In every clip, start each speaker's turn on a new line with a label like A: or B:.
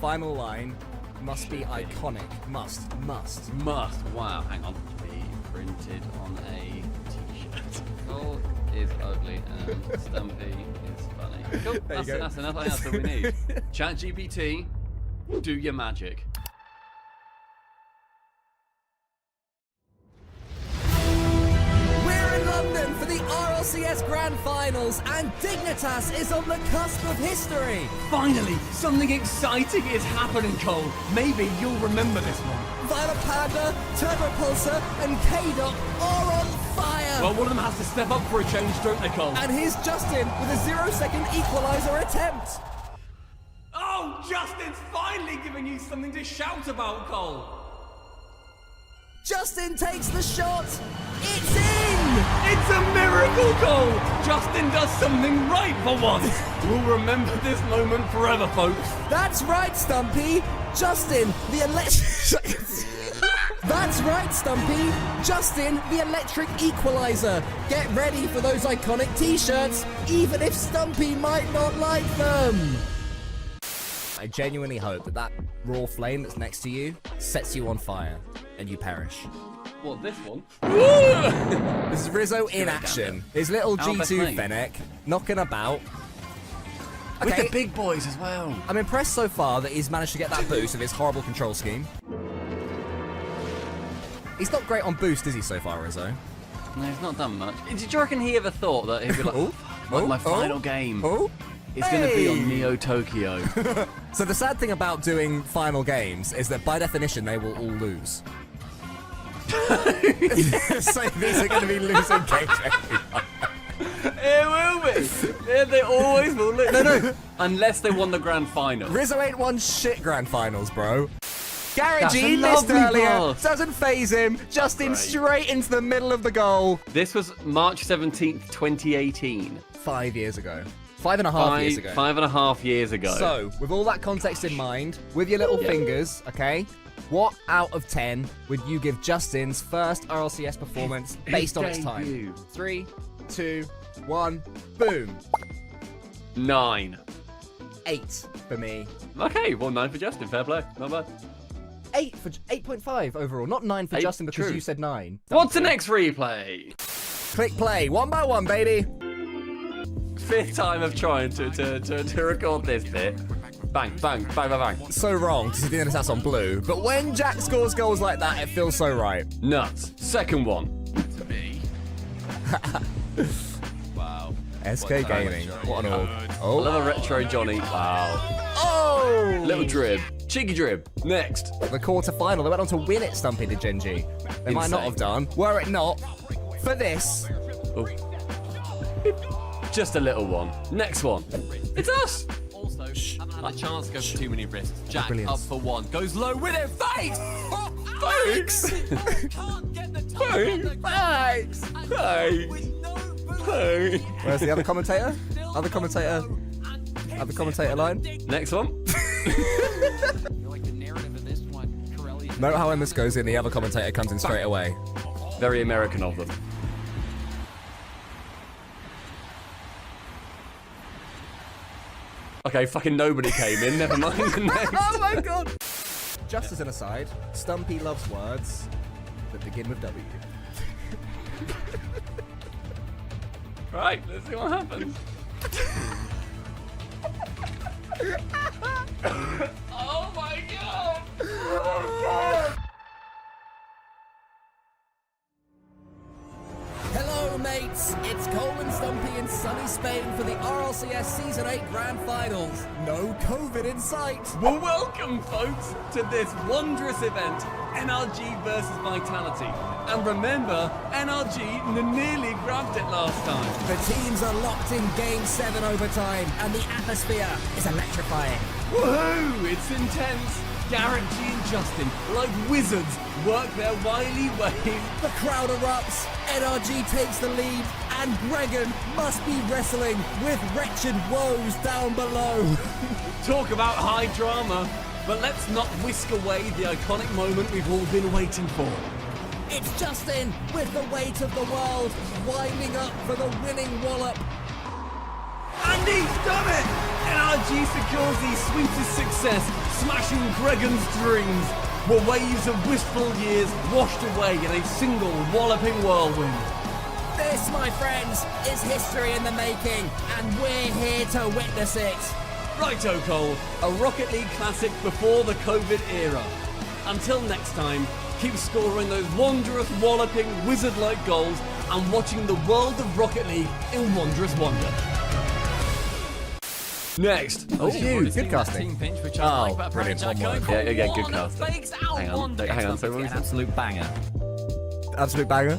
A: final line must be iconic. Must.
B: Wow, hang on. Be printed on a t-shirt. Cole is ugly and Stumpy is funny. Cool, that's enough. I think that's all we need. ChatGPT, do your magic.
A: We're in London for the RLCS Grand Finals, and Dignitas is on the cusp of history.
B: Finally, something exciting is happening, Cole. Maybe you'll remember this one.
A: Violet Panda, Turbopulsar, and K-Dot are on fire.
B: Well, one of them has to step up for a change, don't they, Cole?
A: And here's Justin with a 0-second equalizer attempt.
B: Oh, Justin's finally giving you something to shout about, Cole.
A: Justin takes the shot. It's in!
B: It's a miracle, Cole! Justin does something right for once. We'll remember this moment forever, folks.
A: That's right, Stumpy. Justin, the electric... That's right, Stumpy. Justin, the electric equalizer. Get ready for those iconic t-shirts, even if Stumpy might not like them. I genuinely hope that raw flame that's next to you sets you on fire and you perish.
B: What, this one?
A: This is Rizzo in action. His little G2 Fennec knocking about.
B: Okay. With the big boys as well.
A: I'm impressed so far that he's managed to get that boost of his horrible control scheme. He's not great on boost, is he, so far, Rizzo?
B: No, he's not done much. Did you reckon he ever thought that he'd be like, my final game is going to be on Neo Tokyo?
A: So the sad thing about doing final games is that by definition they will all lose. So these are going to be losing games.
B: It will be. Yeah, they always will lose. No. Unless they won the grand final.
A: Rizzo ain't won shit grand finals, bro. Gary
B: That's
A: G
B: a
A: missed
B: lovely
A: earlier.
B: pass.
A: Doesn't phase him. Justin straight into the middle of the goal.
B: This was March 17th, 2018.
A: 5 years ago. 5.5 years ago.
B: 5.5 years ago.
A: So, with all that context in mind, with your little fingers, okay, what out of 10 would you give Justin's first RLCS performance based on its time? 3, 2, 1, boom.
B: 9.
A: 8 for me.
B: Okay, well, 9 for Justin. Fair play. Not bad.
A: 8.5 overall, not 9 for Justin because you said 9.
B: What's the next replay?
A: Click play, 1 by 1, baby.
B: 5th time of trying to record this bit. Bang, bang, bang, bang, bang.
A: So wrong to see the that's on blue, but when Jack scores goals like that, it feels so right.
B: Nuts. Second one.
C: To me. Wow.
A: SK Gaming. What an org. Oh.
B: Another retro Johnny. Wow.
A: Oh!
B: Little drib. Cheeky drib. Next.
A: The quarter-final. They went on to win it, Stumpy, did Genji. They might not have done. Were it not for this.
B: Oh. Just a little one. Next one. It's us.
C: Also, haven't had a chance to go for too many risks. Jack
A: Brilliant.
C: up for 1. Goes low with it. Fakes!
A: Fakes!
C: Can't get the
A: Fakes! Where's the other commentator? Other commentator line?
B: Next one.
C: like the narrative of this one. Corelli's
A: Note how when this goes in, the other commentator comes in straight away.
B: Very American of them. Okay, fucking nobody came in. Never mind. Next.
A: Oh my god! Just as an aside, Stumpy loves words that begin with W.
B: Right, let's see what happens. Oh my god! Oh god!
A: Hello, mates. It's Cole and Stumpy in sunny Spain for the RLCS Season 8 Grand Finals. No COVID in sight.
B: Well, welcome, folks, to this wondrous event, NRG versus Vitality. And remember, NRG nearly grabbed it last time.
A: The teams are locked in Game 7 overtime, and the atmosphere is electrifying.
B: Woohoo! It's intense. Garrett G and Justin, like wizards, work their wily ways.
A: The crowd erupts, NRG takes the lead, and Gregan must be wrestling with wretched woes down below.
B: Talk about high drama, but let's not whisk away the iconic moment we've all been waiting for.
A: It's Justin with the weight of the world, winding up for the winning wallop.
B: And he's done it!
D: RLie secures the sweetest success, smashing Gregan's dreams, where waves of wistful years washed away in a single walloping whirlwind.
A: This, my friends, is history in the making, and we're here to witness it.
D: Righto, Cole, a Rocket League classic before the COVID era. Until next time, keep scoring those wondrous, walloping, wizard-like goals and watching the world of Rocket League in wondrous wonder. Next.
A: Oh, you, good casting.
C: Team pinch, which I like, but
A: brilliant,
C: apparently
A: one
C: Jack
B: word. Yeah, good
C: one
B: casting.
C: fakes out
B: Hang on,
C: one.
B: hang on, so what was
C: An
B: it?
C: absolute banger.
A: Absolute banger.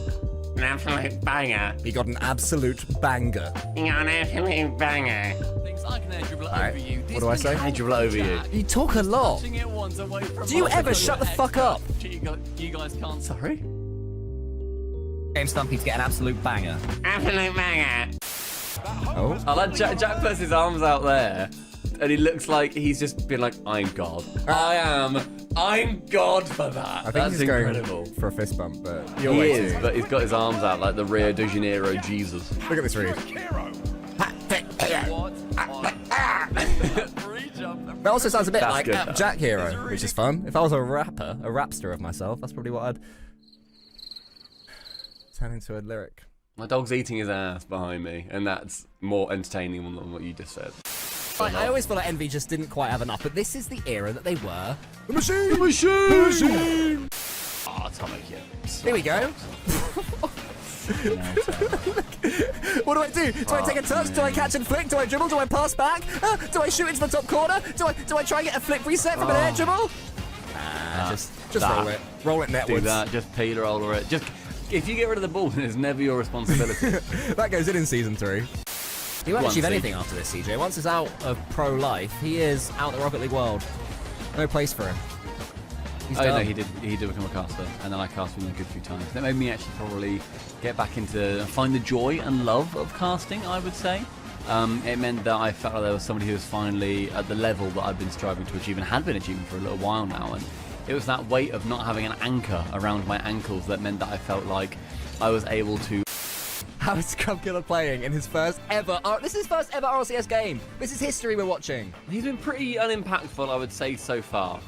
E: An absolute banger.
A: He got an absolute banger.
E: You got an absolute banger.
C: Things I can air dribble
A: Alright,
C: over you.
A: what do I say?
B: I dribble over you.
A: You talk a lot.
C: Touching it once away from
A: Do you
C: us.
A: ever shut the fuck up?
C: You guys can't.
B: Sorry?
C: Game Stumpy to get an absolute banger.
E: Absolute banger.
A: Oh.
B: I like Jack puts his arms out there, and he looks like he's just been like, I'm God. I'm God for that.
A: I think
B: That's
A: he's
B: incredible.
A: going for a fist bump, but you're
B: He
A: way
B: is,
A: too.
B: but he's got his arms out like the Rio de Janeiro Jesus.
A: Look at this read.
C: What? Free jump.
A: That also sounds a bit
B: That's
A: like
B: good,
A: AppJack Hero, which is fun. If I was a rapster of myself, that's probably what I'd turn into a lyric.
B: My dog's eating his ass behind me, and that's more entertaining than what you just said.
A: I always feel like Envy just didn't quite have enough, but this is the era that they were. The machine!
B: The machine! Oh, Atomic, yeah.
A: Here we go. What do I do? Do I take a touch? Do I catch and flick? Do I dribble? Do I pass back? Do I shoot into the top corner? Do I try and get a flip reset from an air dribble? Just
B: that.
A: roll it. Roll it
B: Do
A: netwards.
B: that, just peel roller it. Just, if you get rid of the ball, then it's never your responsibility.
A: That goes in season 3. He won't
B: Go on,
A: achieve
B: CJ.
A: anything after this, CJ. Once he's out of pro life, he is out the Rocket League world. No place for him. He's
B: Oh no,
A: done.
B: he did become a caster, and then I cast with him a good few times. That made me actually probably get back into, find the joy and love of casting, I would say. It meant that I felt like there was somebody who was finally at the level that I've been striving to achieve and had been achieving for a little while now, and it was that weight of not having an anchor around my ankles that meant that I felt like I was able to.
A: How is Scrub Killer playing in his first ever... this is his first ever RLCS game. This is history we're watching.
B: He's been pretty unimpactful, I would say, so far.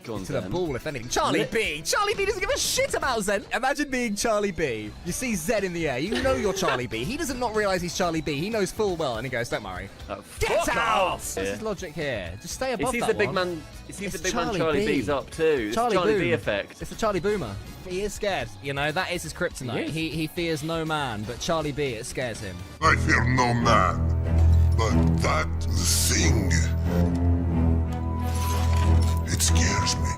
B: Go on,
A: To the
B: Zen.
A: ball, if anything. Charlie B! Charlie B doesn't give a shit about Zen! Imagine being Charlie B. You see Zen in the air. You know you're Charlie B. He doesn't not realise he's Charlie B. He knows full well, and he goes, don't worry. Get
B: Fuck
A: out!
B: off!
A: What's his logic here? Just stay
B: He
A: above
B: sees
A: that
B: the big
A: one.
B: man. He sees
A: It's
B: the big man
A: Charlie
B: Charlie
A: B.
B: B's up too. It's
A: Charlie
B: the Charlie
A: Boom.
B: B effect.
A: It's the Charlie Boomer. He is scared. You know, that is his kryptonite. He fears no man, but Charlie B, it scares him.
F: I fear no man, but that thing, it scares me.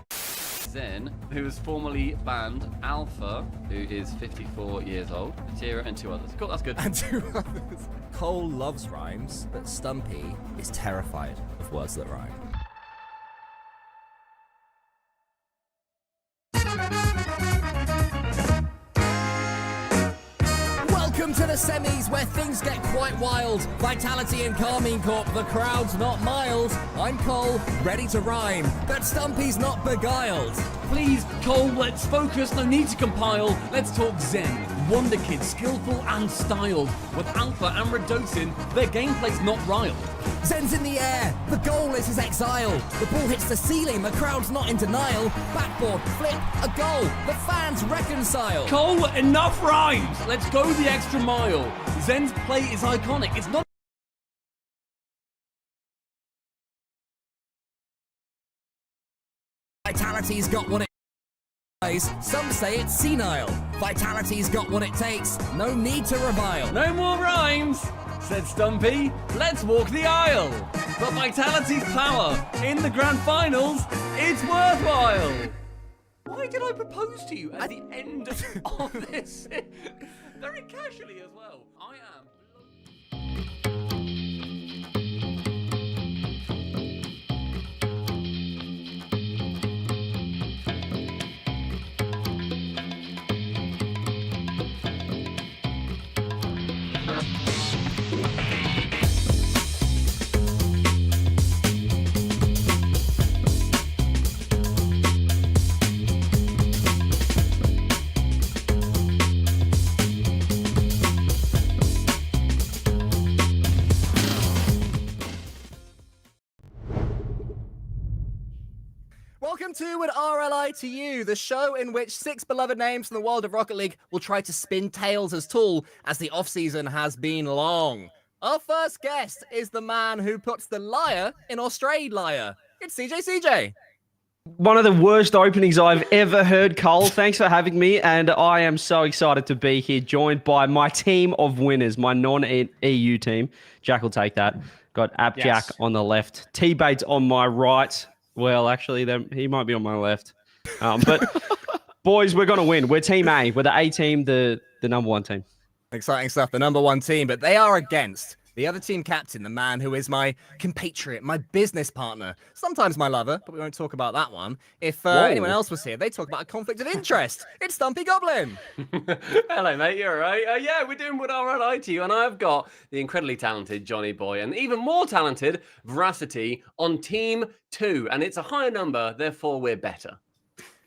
B: Zen, who was formerly banned, Alpha, who is 54 years old, Tira, and 2 others. Cool, that's good.
A: And 2 others. Cole loves rhymes, but Stumpy is terrified of words that rhyme. Welcome to the semis, where things get quite wild. Vitality and Carmine Corp, the crowd's not mild. I'm Cole, ready to rhyme, but Stumpy's not beguiled.
D: Please, Cole, let's focus, no need to compile. Let's talk Zen, Wonder Kid, skillful and styled. With Alpha and Redosin, their gameplay's not riled.
A: Zen's in the air, the goal is his exile. The ball hits the ceiling, the crowd's not in denial. Backboard, flip, a goal, the fans reconcile.
D: Cole, enough rhymes! Let's go the extra mile. Zen's play is iconic, it's not
A: Vitality's got what it takes. Some say it's senile. Vitality's got what it takes. No need to revile.
D: no more rhymes, said Stumpy. Let's walk the aisle. But Vitality's power in the grand finals, it's worthwhile. Why did I propose to you at the end of this? Very casually as well. I am.
A: to Would RLie to You, the show in which 6 beloved names from the world of Rocket League will try to spin tales as tall as the off-season has been long. Our first guest is the man who puts the liar in Australia. It's CJCJ.
G: One of the worst openings I've ever heard, Cole. Thanks for having me, and I am so excited to be here, joined by my team of winners, my non-EU team. Jack will take that. Got AppJack on the left, Tbates on my right. Well, actually, he might be on my left. But boys, we're going to win. We're Team A. We're the A team, the number one team.
A: Exciting stuff, the number one team, but they are against the other team captain, the man who is my compatriot, my business partner, sometimes my lover, but we won't talk about that one. If anyone else was here, they'd talk about a conflict of interest. It's Stumpy Goblin.
B: Hello, mate. You're all right. Yeah, we're doing Would RLie to You, and I've got the incredibly talented Johnnyboi and even more talented Veracity on Team 2, and it's a higher number, therefore we're better.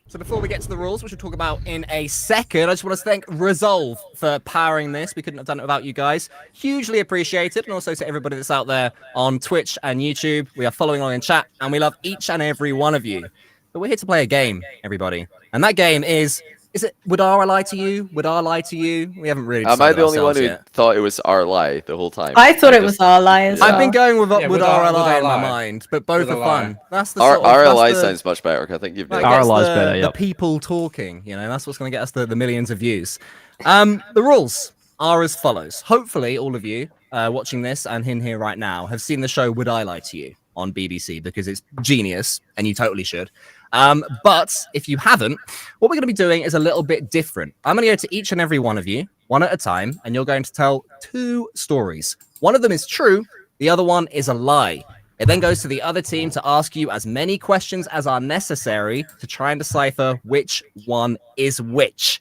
A: So before we get to the rules, which we'll talk about in a second, I just want to thank Resolve for powering this. We couldn't have done it without you guys. Hugely appreciated. And also to everybody that's out there on Twitch and YouTube. We are following along in chat, and we love each and every one of you. But we're here to play a game, everybody. And that game is it Would RLie to You? Would RLie to You? We haven't really
H: Am I the only one who
A: yet.
H: thought it was RLie the whole time?
I: I thought it was RLie as well.
A: I've been going with Would
J: Would
A: RLie in my
J: RLie.
A: mind, but both
J: Would
A: are
J: RLie.
A: fun. That's the sort of,
H: RLie
A: that's the,
H: sounds much better. I think you've
A: that
H: nailed it.
A: gets
G: RLie's
A: the,
G: better,
A: the
G: yep.
A: people talking, that's what's going to get us the millions of views. The rules are as follows. Hopefully all of you watching this and in here right now have seen the show Would I Lie to You on BBC, because it's genius and you totally should. But if you haven't, what we're going to be doing is a little bit different. I'm going to go to each and every one of you, one at a time, and you're going to tell 2 stories. One of them is true, the other one is a lie. It then goes to the other team to ask you as many questions as are necessary to try and decipher which one is which.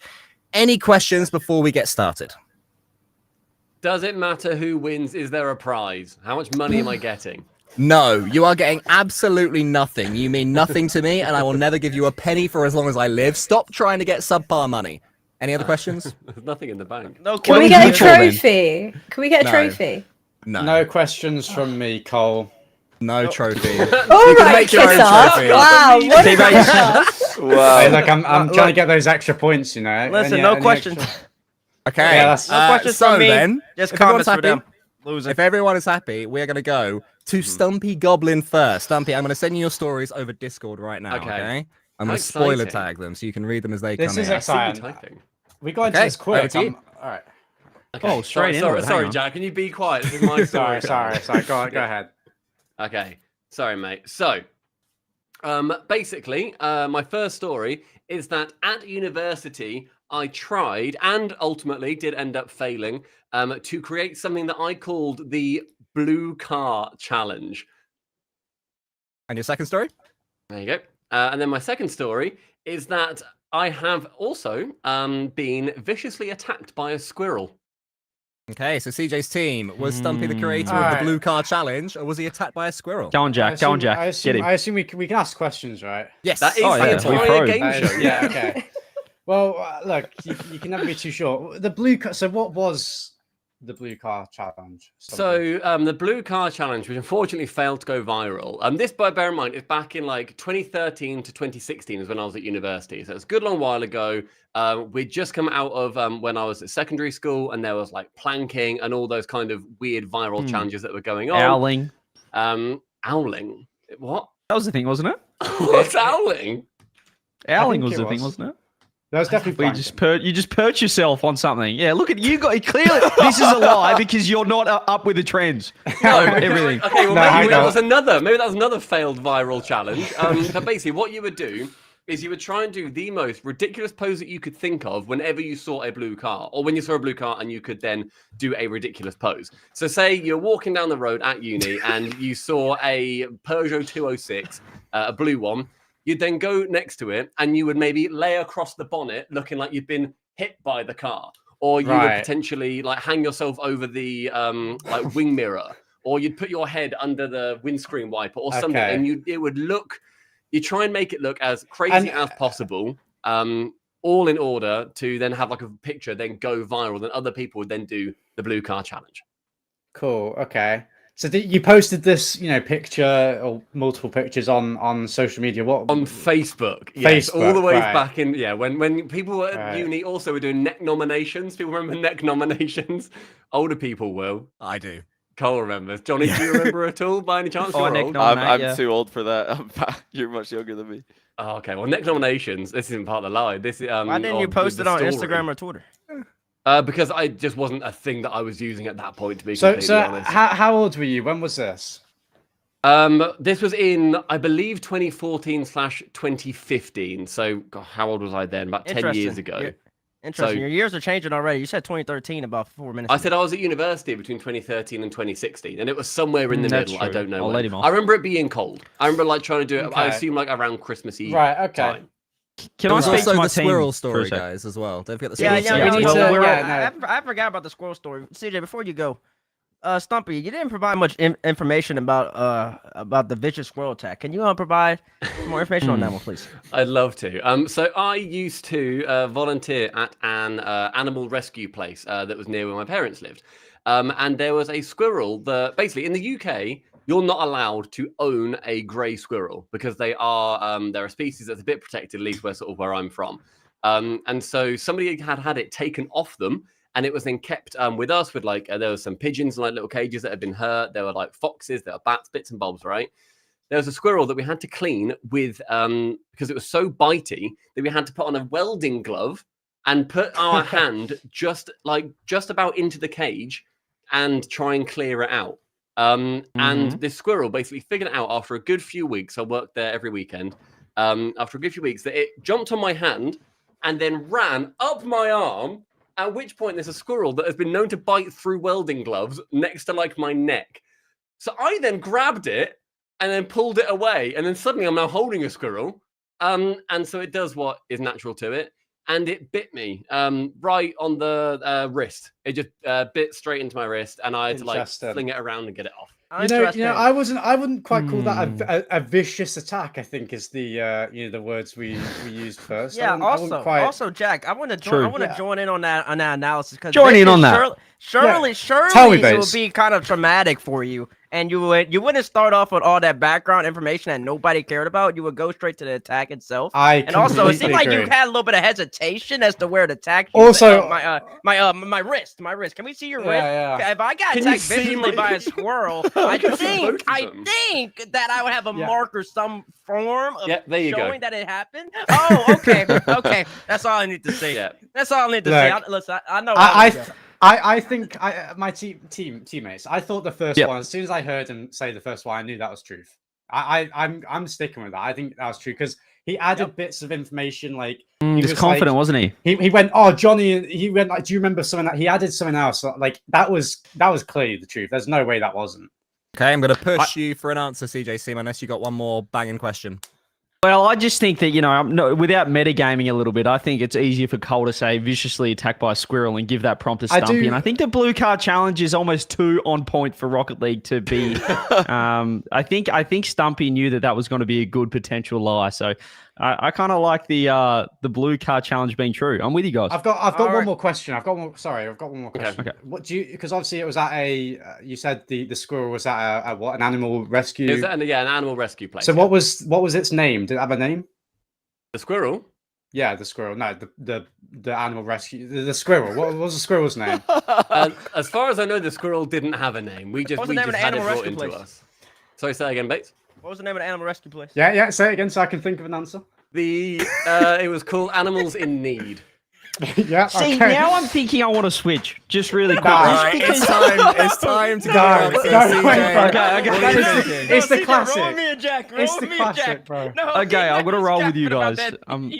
A: Any questions before we get started?
B: Does it matter who wins? Is there a prize? How much money am I getting?
A: No, you are getting absolutely nothing. You mean nothing to me, and I will never give you a penny for as long as I live. Stop trying to get SubPar money. Any other questions?
B: There's nothing in the bank.
G: No
I: Can we get a
G: questions.
I: trophy? Can we get a
A: No.
I: trophy?
J: No questions from me, Cole.
A: No trophy.
I: All
A: can
I: right,
A: make your own
I: kiss off.
A: trophy.
I: Wow, what a
G: Tbates.
I: kiss off.
H: Wow.
J: Hey, look, I'm trying to get those extra points,
G: Listen, no questions.
A: Okay,
J: Yeah, that's-
G: No questions
A: so
G: from me.
A: then,
G: Just
A: if everyone's
G: comments for
A: happy,
G: them. Loser.
A: if everyone is happy, we're going to go to Stumpy Goblin first. Stumpy, I'm going to send you your stories over Discord right now,
B: Okay.
A: okay? I'm
B: How
A: going to spoiler
B: exciting.
A: tag them so you can read them as they
J: This
A: come
J: is
A: in.
J: exciting.
B: Typing.
J: We got into
A: Okay,
J: this quick.
A: over to you.
J: All right.
B: Okay.
G: Oh, straight
B: sorry,
G: into it, hang
B: sorry,
G: on.
B: Jack. Can you be quiet? This is my story.
J: Sorry. Go ahead.
B: Okay. Sorry, mate. So, basically, my first story is that at university, I tried and ultimately did end up failing to create something that I called the Blue Car Challenge.
A: And your second story?
B: There you go. And then my second story is that I have also been viciously attacked by a squirrel.
A: Okay, so CJ's team, was Stumpy the creator of the
J: Alright.
A: Blue Car Challenge, or was he attacked by a squirrel?
G: Go on, Jack. Go on, Jack.
J: I
G: Get him.
J: assume we can ask questions, right?
A: Yes.
B: That is
G: Oh,
B: the
G: yeah, we
B: entire
G: pro.
B: game
J: That
B: show.
J: is- yeah. Okay. Well, look, you can never be too sure. The blue car. So, what was the Blue Car Challenge?
B: So the Blue Car Challenge, which unfortunately failed to go viral. This, bear in mind, is back in like 2013 to 2016 is when I was at university. So it's a good long while ago. We'd just come out of when I was at secondary school, and there was like planking and all those kind of weird viral challenges that were going on.
G: Owling.
B: Owling. What?
G: That was the thing, wasn't it?
B: What's owling?
G: Owling
J: think
G: was
J: it
G: the thing,
J: was.
G: wasn't it?
J: that was definitely
G: Where you just perch yourself on something. Yeah, look at you. Got clearly this is a lie because you're not up with the trends. Everything.
B: Okay, well
J: No,
B: maybe that
J: hang
B: was another failed viral challenge. But basically, what you would do is you would try and do the most ridiculous pose that you could think of whenever you saw a blue car, or when you saw a blue car and you could then do a ridiculous pose. So say you're walking down the road at uni and you saw a Peugeot 206, a blue one. You'd then go next to it and you would maybe lay across the bonnet looking like you'd been hit by the car. Or you would
J: Right.
B: potentially like hang yourself over the like wing mirror, or you'd put your head under the windscreen wiper or something,
J: Okay.
B: and it would look. You try and make it look as crazy as possible, all in order to then have like a picture then go viral. Then other people would then do the Blue Car Challenge.
J: Cool. Okay. So you posted this, picture or multiple pictures on social media. What
K: on Facebook? Yes, all the
J: Facebook,
K: way
J: right.
K: back in when people were at uni also were doing neck nominations. People remember neck nominations? Older people will.
C: I do.
K: Cole remembers. Johnny, do you remember at all by any chance?
G: Oh,
K: You're
G: neck
K: old.
H: I'm too old for that. You're much younger than me.
K: Oh, okay. Well, neck nominations. This isn't part of the lie. This is
C: Why didn't you post it on Instagram or Twitter?
K: Because I just wasn't a thing that I was using at that point. To be
J: So
K: completely honest.
J: how old were you? When was this?
K: This was in, I believe, 2014/2015. So, God, how old was I then? About 10 years ago.
C: Interesting. Your years are changing already. You said 2013 about 4 minutes.
K: I said I was at university between 2013 and 2016, and it was somewhere in the middle. I don't know.
G: I'll let him off.
K: I remember it being cold. I remember like trying to do it. I
J: Okay.
K: assume like around Christmas Eve.
J: Right. Okay.
K: Time.
G: Can
A: There
G: I
A: was
G: speak
A: also
G: to my
A: the
G: team
A: squirrel
G: for a
A: story,
G: sec?
A: guys, as well. Don't forget the
C: Yeah,
A: squirrel
C: yeah.
A: story.
J: we need to-
C: I forgot about the squirrel story. CJ, before you go, Stumpy, you didn't provide much information about the vicious squirrel attack. Can you provide some more information on that one, please?
K: I'd love to. So I used to volunteer at an animal rescue place that was near where my parents lived. And there was a squirrel that basically in the UK, you're not allowed to own a grey squirrel because they're a species that's a bit protected, at least where I'm from. And so somebody had it taken off them. And it was then kept with us with there was some pigeons and like little cages that had been hurt. There were like foxes, there were bats, bits and bobs, right? There was a squirrel that we had to clean with, because it was so bitey that we had to put on a welding glove and put our hand just about into the cage and try and clear it out. And this squirrel basically figured it out after a good few weeks. I worked there every weekend. After a good few weeks, that it jumped on my hand and then ran up my arm. At which point there's a squirrel that has been known to bite through welding gloves next to like my neck. So I then grabbed it and then pulled it away. And then suddenly I'm now holding a squirrel. And so it does what is natural to it. And it bit me right on the wrist. It just bit straight into my wrist. And I had to like fling it around and get it off.
J: I wouldn't quite call that a vicious attack. I think is the the words we used first.
C: Yeah.
J: I wouldn't quite...
C: Also, Jack, I want to join in on that analysis because
G: Join in on that.
C: Surely,
J: Tell me,
C: it would
J: Bates.
C: be kind of traumatic for you, and you wouldn't start off with all that background information that nobody cared about. You would go straight to the attack itself. And also, it seemed like you had a little bit of hesitation as to where to attack.
J: Also,
C: my wrist. Can we see your wrist?
J: Yeah.
C: If I got attacked viciously by a squirrel, I think that I would have a mark or some form of showing that it happened. Oh, okay. That's all I need to say.
K: Yeah.
C: That's all I need to say. Listen, I know.
J: I think my teammates. I thought the first one. As soon as I heard him say the first one, I knew that was truth. I'm sticking with that. I think that was true because he added bits of information like
G: he was confident, wasn't he?
J: He went, oh Johnny. He went like, do you remember something that he added something else? Like that was clearly the truth. There's no way that wasn't.
A: Okay, I'm going to push you for an answer, CJC, unless you got one more banging question.
G: Well, I just think that, without metagaming a little bit, I think it's easier for Cole to say viciously attacked by a squirrel and give that prompt to Stumpy. And I think the blue card challenge is almost too on point for Rocket League to be. I think Stumpy knew that was going to be a good potential lie. So I kind of like the blue card challenge being true. I'm with you guys.
J: I've got one more question. I've got one more question.
G: Okay.
J: What do you? Because obviously it was at a. You said the squirrel was at an animal rescue.
K: Is that an animal rescue place?
J: So what was its name? Did it have a name?
K: The squirrel?
J: Yeah, the squirrel. No, the animal rescue. The squirrel. What was the squirrel's name?
K: As far as I know, the squirrel didn't have a name. We just had it brought into us. Sorry, say again, Bates.
C: What was the name of the animal rescue place?
J: Yeah. Say it again so I can think of an answer.
K: It was called Animals in Need.
J: Yeah.
G: See,
J: okay.
G: now I'm thinking I want to switch. Just really quick.
A: It's time to go.
J: It's the classic.
C: Roll me a Jack.
J: It's the classic, bro.
C: No,
G: Okay, I'm gonna roll with you guys.
C: I'm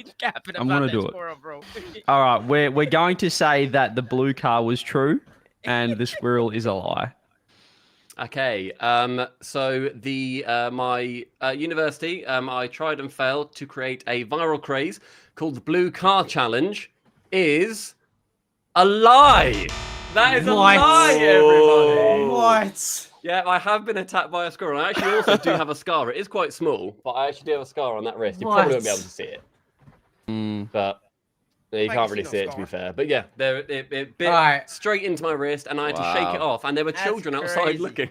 G: gonna do it. All right, we're going to say that the blue car was true, and the squirrel is a lie.
K: Okay. So my university, I tried and failed to create a viral craze called the Blue Car Challenge. Is a lie. That is a lie, everybody.
J: What?
K: Yeah, I have been attacked by a squirrel. I actually also do have a scar. It is quite small, but I actually do have a scar on that wrist. You probably won't be able to see it. But you can't really see it, to be fair. But yeah, it bit straight into my wrist, and I had to shake it off. And there were children outside looking.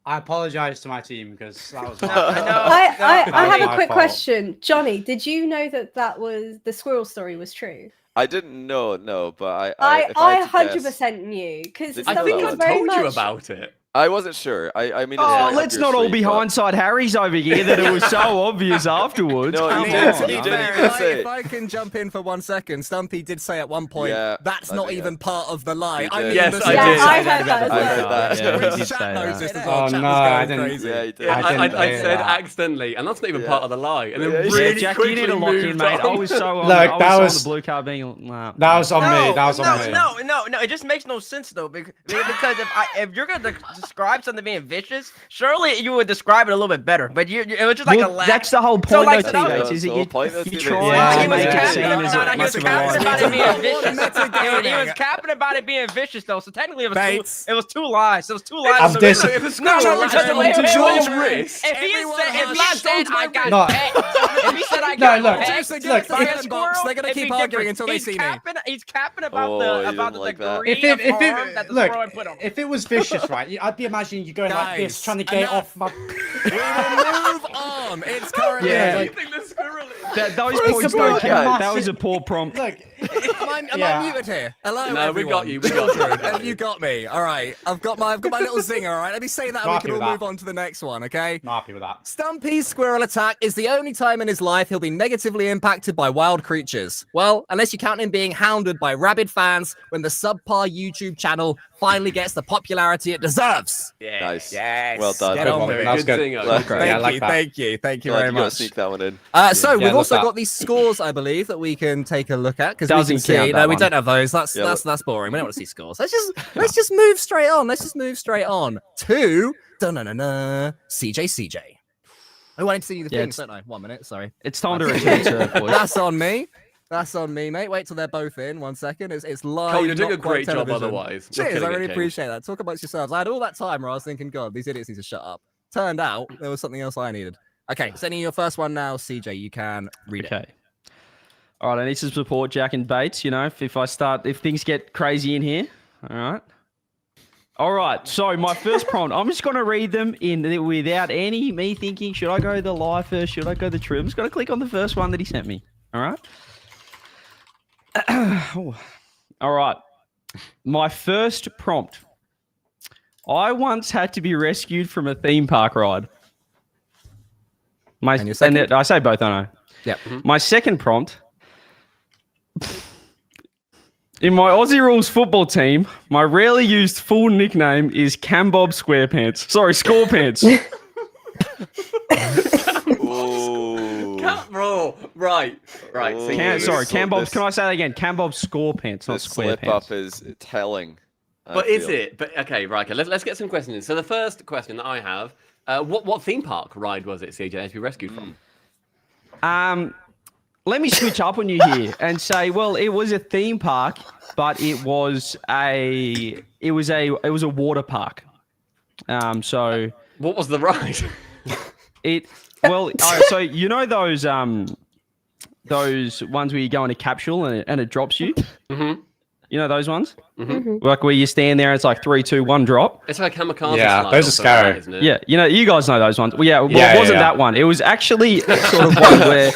J: I apologize to my team because that was.
I: I have a quick question, Johnny. Did you know that was the squirrel story was true?
H: I didn't know, no, but
I: I 100% knew because
K: I think I told you about it.
H: I wasn't sure. I mean,
G: oh, let's not all be hindsight Harrys over here that it was so obvious afterwards.
H: No,
A: I
H: he
A: mean,
H: did.
A: to be
H: He
A: fair,
H: didn't even say
A: if I can jump in for 1 second, Stumpy did say at one point, that's not even part of the lie. I mean,
K: yes, I did.
I: I heard that as well.
H: I heard that.
G: Yeah, he did say that.
J: Oh no, I didn't.
H: Yeah, he did.
K: I said accidentally, and that's not even part of the lie. And then really
G: Jack,
K: quickly
G: you need to lock in, mate. I was so on,
J: Look,
G: I was on the blue card being. Nah.
J: That was on me. That was on me.
C: No. It just makes no sense though, because if you're gonna describe something being vicious, surely you would describe it a little bit better. But it was just like a laugh.
G: That's the whole point,
C: So, like,
G: though,
C: so-
G: Tbates, is that you
J: Yeah,
G: try to make it seem as
C: he was
G: much of a
C: capping about it being vicious.
A: Metagaming.
C: He was capping about it being vicious though, so technically
A: Bates.
C: it was two lies. It was two lies.
J: I've dis-
K: If a
C: No,
K: squirrel
C: because
K: returned
C: wait,
K: to
C: wait,
K: George
C: wait,
K: Riss,
C: If he
A: Everyone
C: said
A: has
C: I got
J: No.
C: pegged, if he said I
J: No,
C: got
J: look,
C: pegged,
J: look,
C: by
J: if-
C: a squirrel,
A: they're gonna
C: it'd
A: keep
C: be
A: arguing
C: different.
A: until they see me.
C: He's capping about
H: Oh,
C: the
H: he
C: about
H: didn't
C: the
H: like that.
C: degree of harm that the
J: look,
C: squirrel put on him.
J: if it was vicious, right? I'd be imagining you going like this,
A: Guys,
J: trying to get
A: enough.
J: off my.
A: We will move on. It's currently.
G: Yeah.
J: Like,
G: Those
J: It's
G: points
J: a
G: don't
J: massive-
G: count. That was a poor prompt.
J: Look,
A: Am I
J: Yeah.
A: muted here? Hello,
K: No, we got
A: everyone.
K: you, we got you.
A: Children, you got me. All right, I've got my little zinger. All right, let me say that, and we
J: Happy
A: can all
J: with that.
A: move on to the next one. Okay.
J: not happy with that.
A: Stumpy's squirrel attack is the only time in his life he'll be negatively impacted by wild creatures. Well, unless you count him being hounded by rabid fans when the SubPar YouTube channel finally gets the popularity it deserves.
H: Nice.
A: Yes.
H: Well done.
A: Get
J: Good
A: on
J: one.
A: with it.
J: That was good.
K: Singer.
H: Glad-
A: Thank
J: Yeah, I like
A: you,
J: that.
A: thank you
H: Glad
A: very
H: you gotta
A: much.
H: sneak that one in.
A: So
J: Yeah,
A: we've
J: love
A: also
J: that.
A: got these scores, I believe, that we can take a look at because we
G: Doesn't
A: can see.
G: count
A: No,
G: that
A: we
G: one.
A: don't have those. That's
H: Yeah,
A: that's boring. We don't want to see scores. Let's just move straight on. Let's just move straight on to CJCJ. I wanted to see the
G: Yeah,
A: things, don't I? 1 minute, sorry.
G: It's time to return to boys.
A: That's on me. That's on me, mate. Wait till they're both in. 1 second. It's live.
K: Cole, you're doing
A: not
K: a great
A: quite
K: job
A: television.
K: otherwise. You're
A: Cheers, I
K: killing it,
A: really
K: King.
A: appreciate that. Talk amongst yourselves. I had all that time where I was thinking, God, these idiots need to shut up. Turned out there was something else I needed. Okay, sending you your first one now, CJ. You can read it.
G: Okay. All right, I need to support Jack and Bates. You know, if things get crazy in here. All right. All right. So my first prompt, I'm just gonna read them without any me thinking. Should I go the lie first? Should I go the true? I'm just gonna click on the first one that he sent me. All right. All right. My first prompt. I once had to be rescued from a theme park ride.
A: And your second?
G: I say both, don't I?
A: Yeah.
G: My second prompt. In my Aussie Rules football team, my rarely used full nickname is Cambob Squarepants. Sorry, Scorepants.
H: Ooh.
K: Bro, right.
H: Ooh,
K: See,
H: this-
G: Sorry,
H: so
G: Cambob.
H: this-
G: Can I say that again? Cambob Scorepants, not
H: This slip up
G: Squarepants.
H: is telling. I
K: But is
H: feel.
K: it? But okay, right. Okay, let's get some questions in. So the first question that I have, what theme park ride was it, CJ, to be rescued from?
G: Let me switch up on you here and say, well, it was a theme park, but it was a water park. So
K: What was the ride?
G: so you know those ones where you go in a capsule and it drops you.
K: Mm-hmm.
G: You know those ones,
I: Mm-hmm.
G: like where you stand there and it's like 3, 2, 1 drop.
K: It's like a kamikaze
J: Yeah,
K: slide
J: those are
K: or something like
J: scary.
K: that, isn't it?
G: Yeah, you know, you guys know those ones. Well, yeah, well,
J: Yeah,
G: it wasn't
J: yeah.
G: that one. It was actually sort of one where,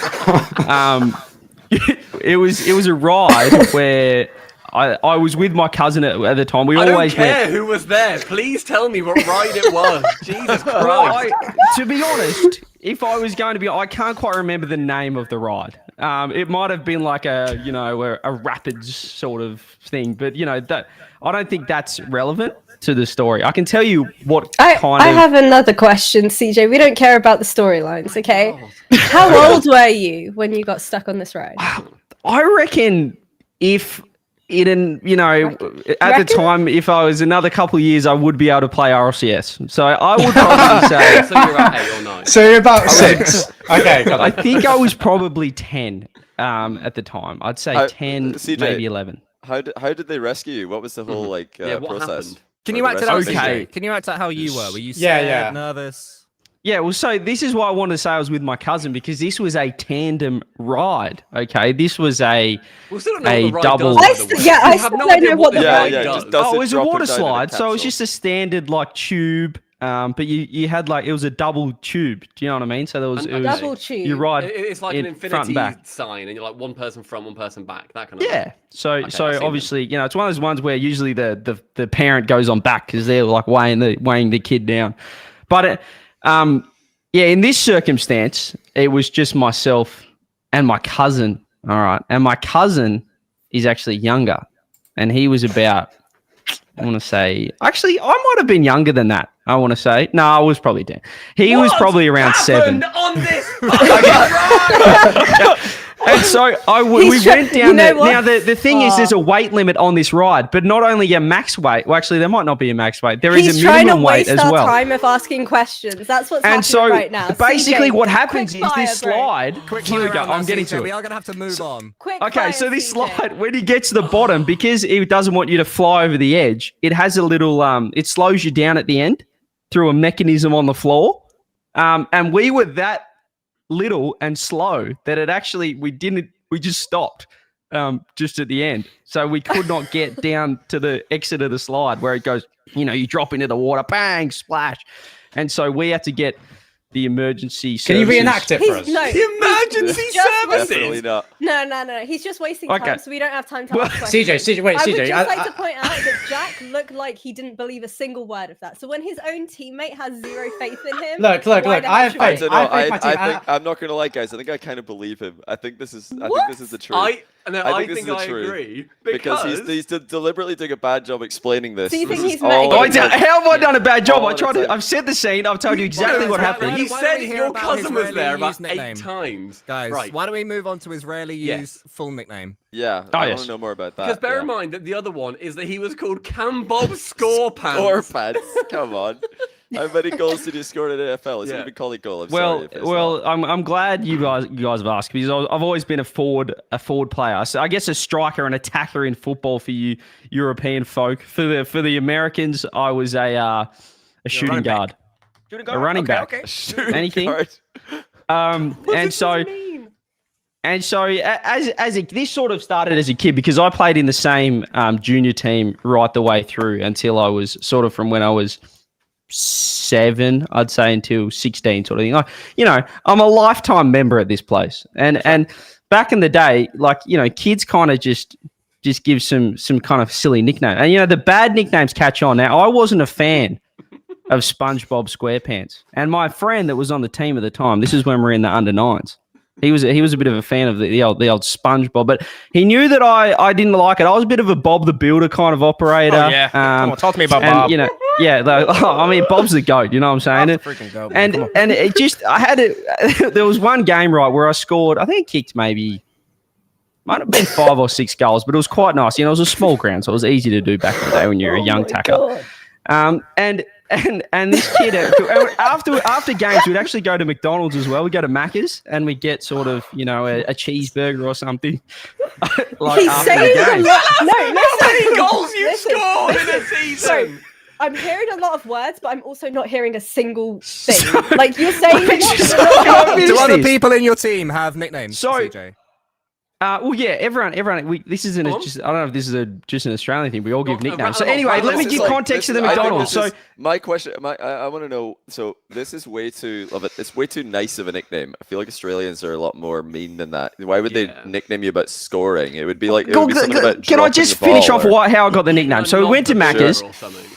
G: it was a ride where I was with my cousin at the time. We
K: I don't
G: always
K: care
G: went.
K: who was there. Please tell me what ride it was. Jesus Christ.
G: Well, to be honest, if I was going to be, I can't quite remember the name of the ride. It might have been like a rapids sort of thing, but that I don't think that's relevant to the story. I can tell you what
I: I
G: of.
I: have another question, CJ. We don't care about the storylines, okay? How old were you when you got stuck on this ride?
G: I reckon if it at the
I: Reckon?
G: time, if I was another couple of years, I would be able to play RLCS. So I would probably say.
K: So you're at 8 or 9.
J: So you're about 6. Okay, got
G: I
J: it.
G: think I was probably 10 at the time. I'd say 10,
H: CJ,
G: maybe 11.
H: How did they rescue you? What was the whole
K: what
H: process?
K: happened?
A: Can
H: for
A: you
H: the
A: act it out?
H: rescue?
G: Okay.
A: Can you act out how you were? Were you
J: Yeah,
A: scared,
J: yeah.
A: nervous?
G: Yeah, well, so this is why I wanted to say I was with my cousin, because this was a tandem ride. Okay, this was
K: We still don't know
G: a
K: what the ride
G: double-
K: does, by
I: I
K: the
I: st-
K: way.
I: yeah, I
K: We have
I: still
K: no
I: don't
K: idea
I: know what the
K: the
H: Yeah,
K: ride
H: yeah,
K: does.
H: just does
G: it was a
H: drop it
G: water
H: down in a
G: slide, so it was
H: capsule?
G: just a standard like tube but you had like it was a double tube. Do you know what I mean? So there was, it was
I: double tube.
G: You ride.
K: It's like an
G: front and back.
K: infinity sign, and you're like one person front, one person back. That kind of
G: Yeah.
K: thing.
G: So
K: Okay,
G: so
K: I've seen
G: obviously it's one of those ones where usually the parent goes on back because they're like weighing the kid down. But in this circumstance, it was just myself and my cousin. All right, and my cousin is actually younger, and he was about. I want to say, actually, I might have been younger than that. I want to say, no, I was probably 10. He was probably around 7.
K: On this.
G: And so we went down there. Now, the thing is, there's a weight limit on this ride, but not only a max weight. Well, actually, there might not be a max weight. There is a minimum weight as well.
I: He's trying to waste our time of asking questions. That's what's happening right now.
G: Basically,
I: CJ,
G: what happens is this slide.
A: Here
G: we go. I'm getting to it.
A: We are going to have to move on.
G: Okay, so this slide, when you get to the bottom, because it doesn't want you to fly over the edge, it has a little, it slows you down at the end through a mechanism on the floor. And we were that little and slow that it actually, we just stopped just at the end. So we could not get down to the exit of the slide where it goes, you drop into the water, bang, splash. And so we had to get the emergency services.
J: Can you reenact it for us?
I: No,
K: Emergency services?
H: Definitely not.
I: No. He's just wasting time, so we don't have time to ask questions.
J: CJ, wait,
I: I
J: CJ.
I: would just like to point out that Jack looked like he didn't believe a single word of that. So when his own teammate has zero faith in him,
J: Look. I have faith.
H: I think I'm not gonna lie, guys. I think I kind of believe him. I think this is the truth.
K: I think I agree
H: because he's deliberately doing a bad job explaining this.
I: Do you think he's
G: how have I done a bad job? I've said the scene. I've told you exactly what happened.
K: You said your cousin was there about 8 times.
A: Guys,
K: right.
A: Why don't we move on to his rarely used full nickname?
H: Yeah, I want to know more about that.
K: Because bear in mind that the other one is that he was called Cam Bob Scorepants.
H: Scorepants, come on. How many goals did you score in NFL? It's even called a goal.
G: I'm glad you guys have asked because I've always been a forward player. So I guess a striker and attacker in football for you European folk. For the Americans, I was a shooting guard. A running back.
H: A shooting
G: Anything?
H: guard.
G: This sort of started as a kid because I played in the same junior team right the way through until I was sort of from when I was 7, I'd say, until 16 sort of thing. I'm a lifetime member at this place. And back in the day, kids kind of just give some kind of silly nickname. And the bad nicknames catch on. Now, I wasn't a fan of SpongeBob SquarePants. And my friend that was on the team at the time, this is when we were in the under-9s. He was a bit of a fan of the old SpongeBob, but he knew that I didn't like it. I was a bit of a Bob the Builder kind of operator. Oh,
C: yeah. Come on, talk to me about Bob.
G: Bob's the GOAT, you know what I'm saying?
C: Freaking goat.
G: And it just, there was one game, right, where I scored, I think I kicked might have been 5 or 6 goals, but it was quite nice. It was a small ground, so it was easy to do back in the day when you're a young tacker. And this kid, after games, we'd actually go to McDonald's as well. We'd go to Macca's and we'd get sort of, a cheeseburger or something.
I: He's saying a lot. No,
K: how many goals you scored in a season?
I: So, I'm hearing a lot of words, but I'm also not hearing a single thing. Like you're saying.
A: Do other people in your team have nicknames? CJ?
G: Everyone. This isn't just. I don't know if this is just an Australian thing. We all give nicknames. So anyway, let me give context to the McDonald's. So
H: my question, I want to know. So this is way too. It's way too nice of a nickname. I feel like Australians are a lot more mean than that. Why would they nickname you about scoring? It would be like.
G: Can I just finish off how I got the nickname? So we went to Macca's.